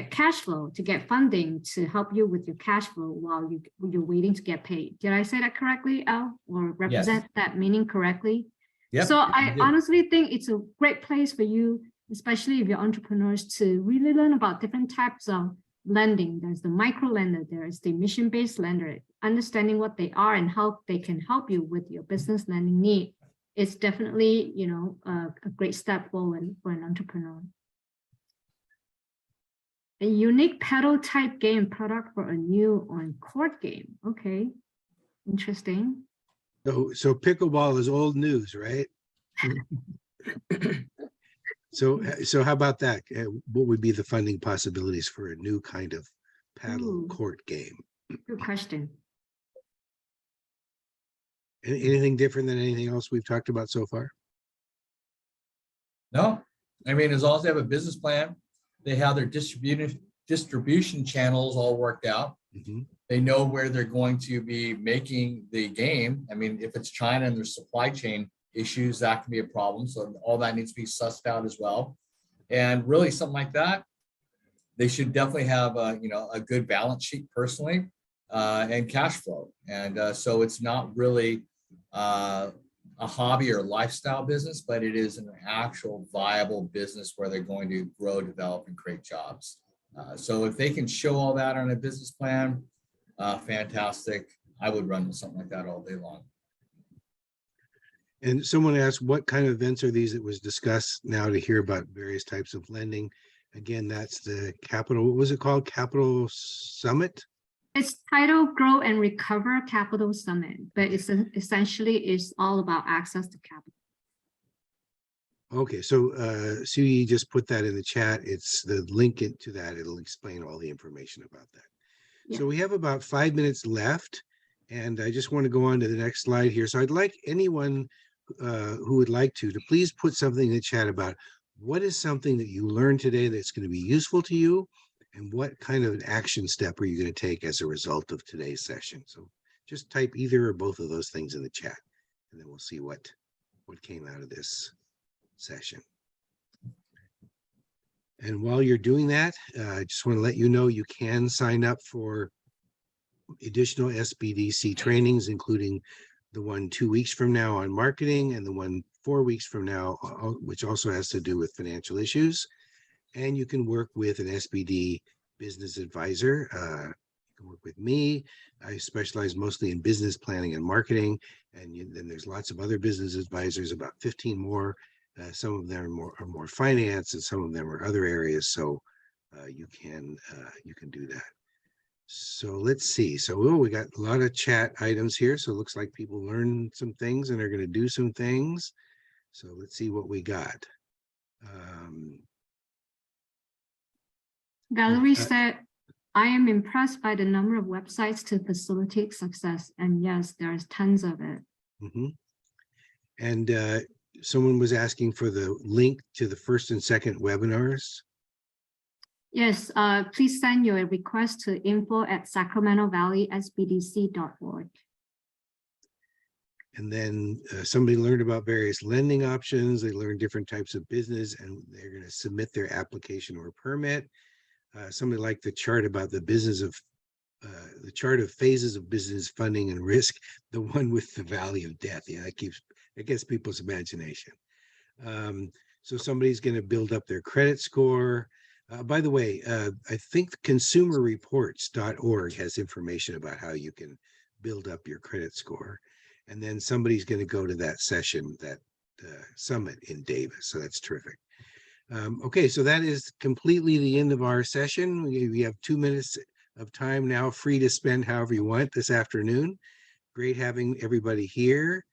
cash flow, to get funding to help you with your cash flow while you're waiting to get paid. Did I say that correctly, Al, or represent that meaning correctly? Yep, so I honestly think it's a great place for you, especially if you're entrepreneurs, to really learn about different types of lending. There's the micro lender, there's the mission-based lender. Understanding what they are and how they can help you with your business lending need is definitely, a great step forward for an entrepreneur. A unique paddle type game product for a new on-court game. Okay, interesting. So pickleball is old news, right? So how about that? What would be the funding possibilities for a new kind of paddle court game? Good question. Anything different than anything else we've talked about so far? No, I mean, as long as they have a business plan, they have their distribution channels all worked out. Mhm. They know where they're going to be making the game. I mean, if it's China and there's supply chain issues, that can be a problem. So all that needs to be sussed out as well. And really something like that, they should definitely have a good balance sheet personally, and cash flow. And so it's not really a hobby or lifestyle business, but it is an actual viable business where they're going to grow, develop, and create jobs. So if they can show all that on a business plan, fantastic. I would run with something like that all day long. And someone asked, what kind of events are these that was discussed now to hear about various types of lending? Again, that's the Capital, what was it called? Capital Summit? It's titled Grow and Recover Capital Summit, but it's essentially is all about access to capital. Okay, so Sue just put that in the chat. It's the link to that. It'll explain all the information about that. Yeah. So we have about 5 minutes left, and I just want to go on to the next slide here. So I'd like anyone who would like to please put something in the chat about what is something that you learned today that's going to be useful to you, and what kind of an action step are you going to take as a result of today's session. So just type either or both of those things in the chat, and then we'll see what came out of this session. And while you're doing that, I just want to let you know you can sign up for additional SBDC trainings, including the one 2 weeks from now on marketing, and the one 4 weeks from now, which also has to do with financial issues. And you can work with an SBD business advisor. You can work with me. I specialize mostly in business planning and marketing. And then there's lots of other business advisors, about 15 more. Some of them are more finance, and some of them are other areas. So you can do that. So let's see. So we got a lot of chat items here. So it looks like people learned some things and are going to do some things. So let's see what we got. Valerie said, I am impressed by the number of websites to facilitate success. And yes, there's tons of it. Mm-hmm. And someone was asking for the link to the first and second webinars. Yes, please send your request to info@Sacramento Valley SBDC.org. And then somebody learned about various lending options. They learned different types of business, and they're going to submit their application or permit. Somebody liked the chart about the chart of phases of business funding and risk, the one with the valley of death. Yeah, it gets people's imagination. So somebody's going to build up their credit score. By the way, I think consumerreports.org has information about how you can build up your credit score. And then somebody's going to go to that session, that summit in Davis. So that's terrific. Okay, so that is completely the end of our session. We have 2 minutes of time now free to spend however you want this afternoon. Great having everybody here.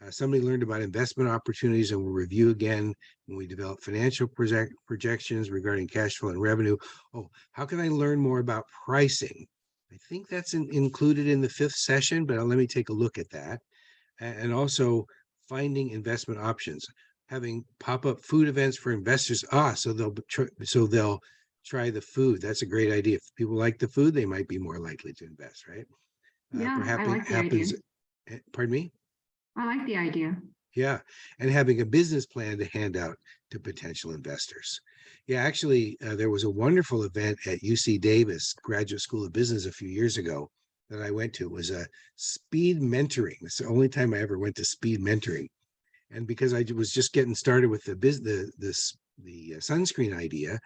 Somebody learned about investment opportunities, and we'll review again when we develop financial projections regarding cash flow and revenue. Oh, how can I learn more about pricing? I think that's included in the 5th session, but let me take a look at that. And also finding investment options, having pop-up food events for investors. So they'll try the food. That's a great idea. If people like the food, they might be more likely to invest, right? Yeah, I like the idea. Pardon me? I like the idea. Yeah, and having a business plan to hand out to potential investors. Yeah, actually, there was a wonderful event at UC Davis Graduate School of Business a few years ago that I went to. It was a speed mentoring. It's the only time I ever went to speed mentoring. And because I was just getting started with the sunscreen idea,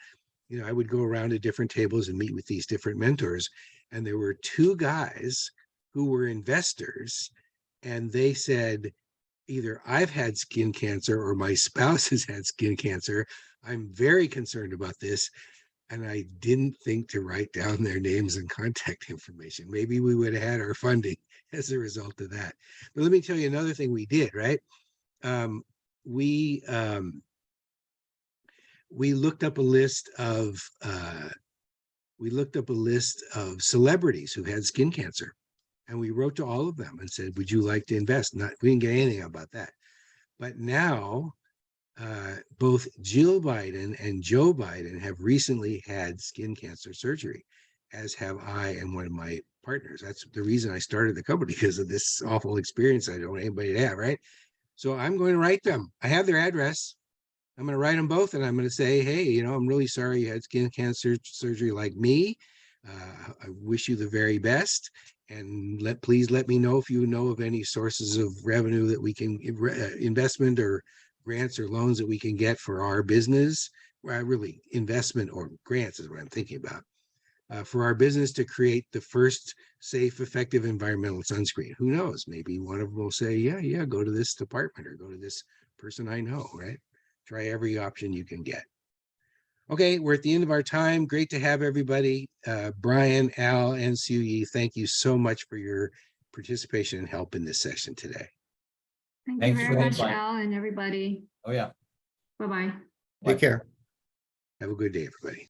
I would go around to different tables and meet with these different mentors. And there were 2 guys who were investors, and they said, either I've had skin cancer or my spouse has had skin cancer. I'm very concerned about this. And I didn't think to write down their names and contact information. Maybe we would have had our funding as a result of that. But let me tell you another thing we did, right? We looked up a list of celebrities who had skin cancer. And we wrote to all of them and said, would you like to invest? We didn't get anything about that. But now, both Jill Biden and Joe Biden have recently had skin cancer surgery, as have I and one of my partners. That's the reason I started the company, because of this awful experience I don't want anybody to have, right? So I'm going to write them. I have their address. I'm going to write them both, and I'm going to say, hey, I'm really sorry you had skin cancer surgery like me. I wish you the very best, and please let me know if you know of any sources of revenue that we can investment or grants or loans that we can get for our business. Really, investment or grants is what I'm thinking about. For our business to create the first safe, effective environmental sunscreen. Who knows? Maybe one of them will say, yeah, go to this department or go to this person I know, right? Try every option you can get. Okay, we're at the end of our time. Great to have everybody. Brian, Al, and Suyi, thank you so much for your participation and help in this session today. Thank you Thanks very for the much, invite. Al, and everybody. Oh, yeah. Bye-bye. Take care. Have a good day, everybody.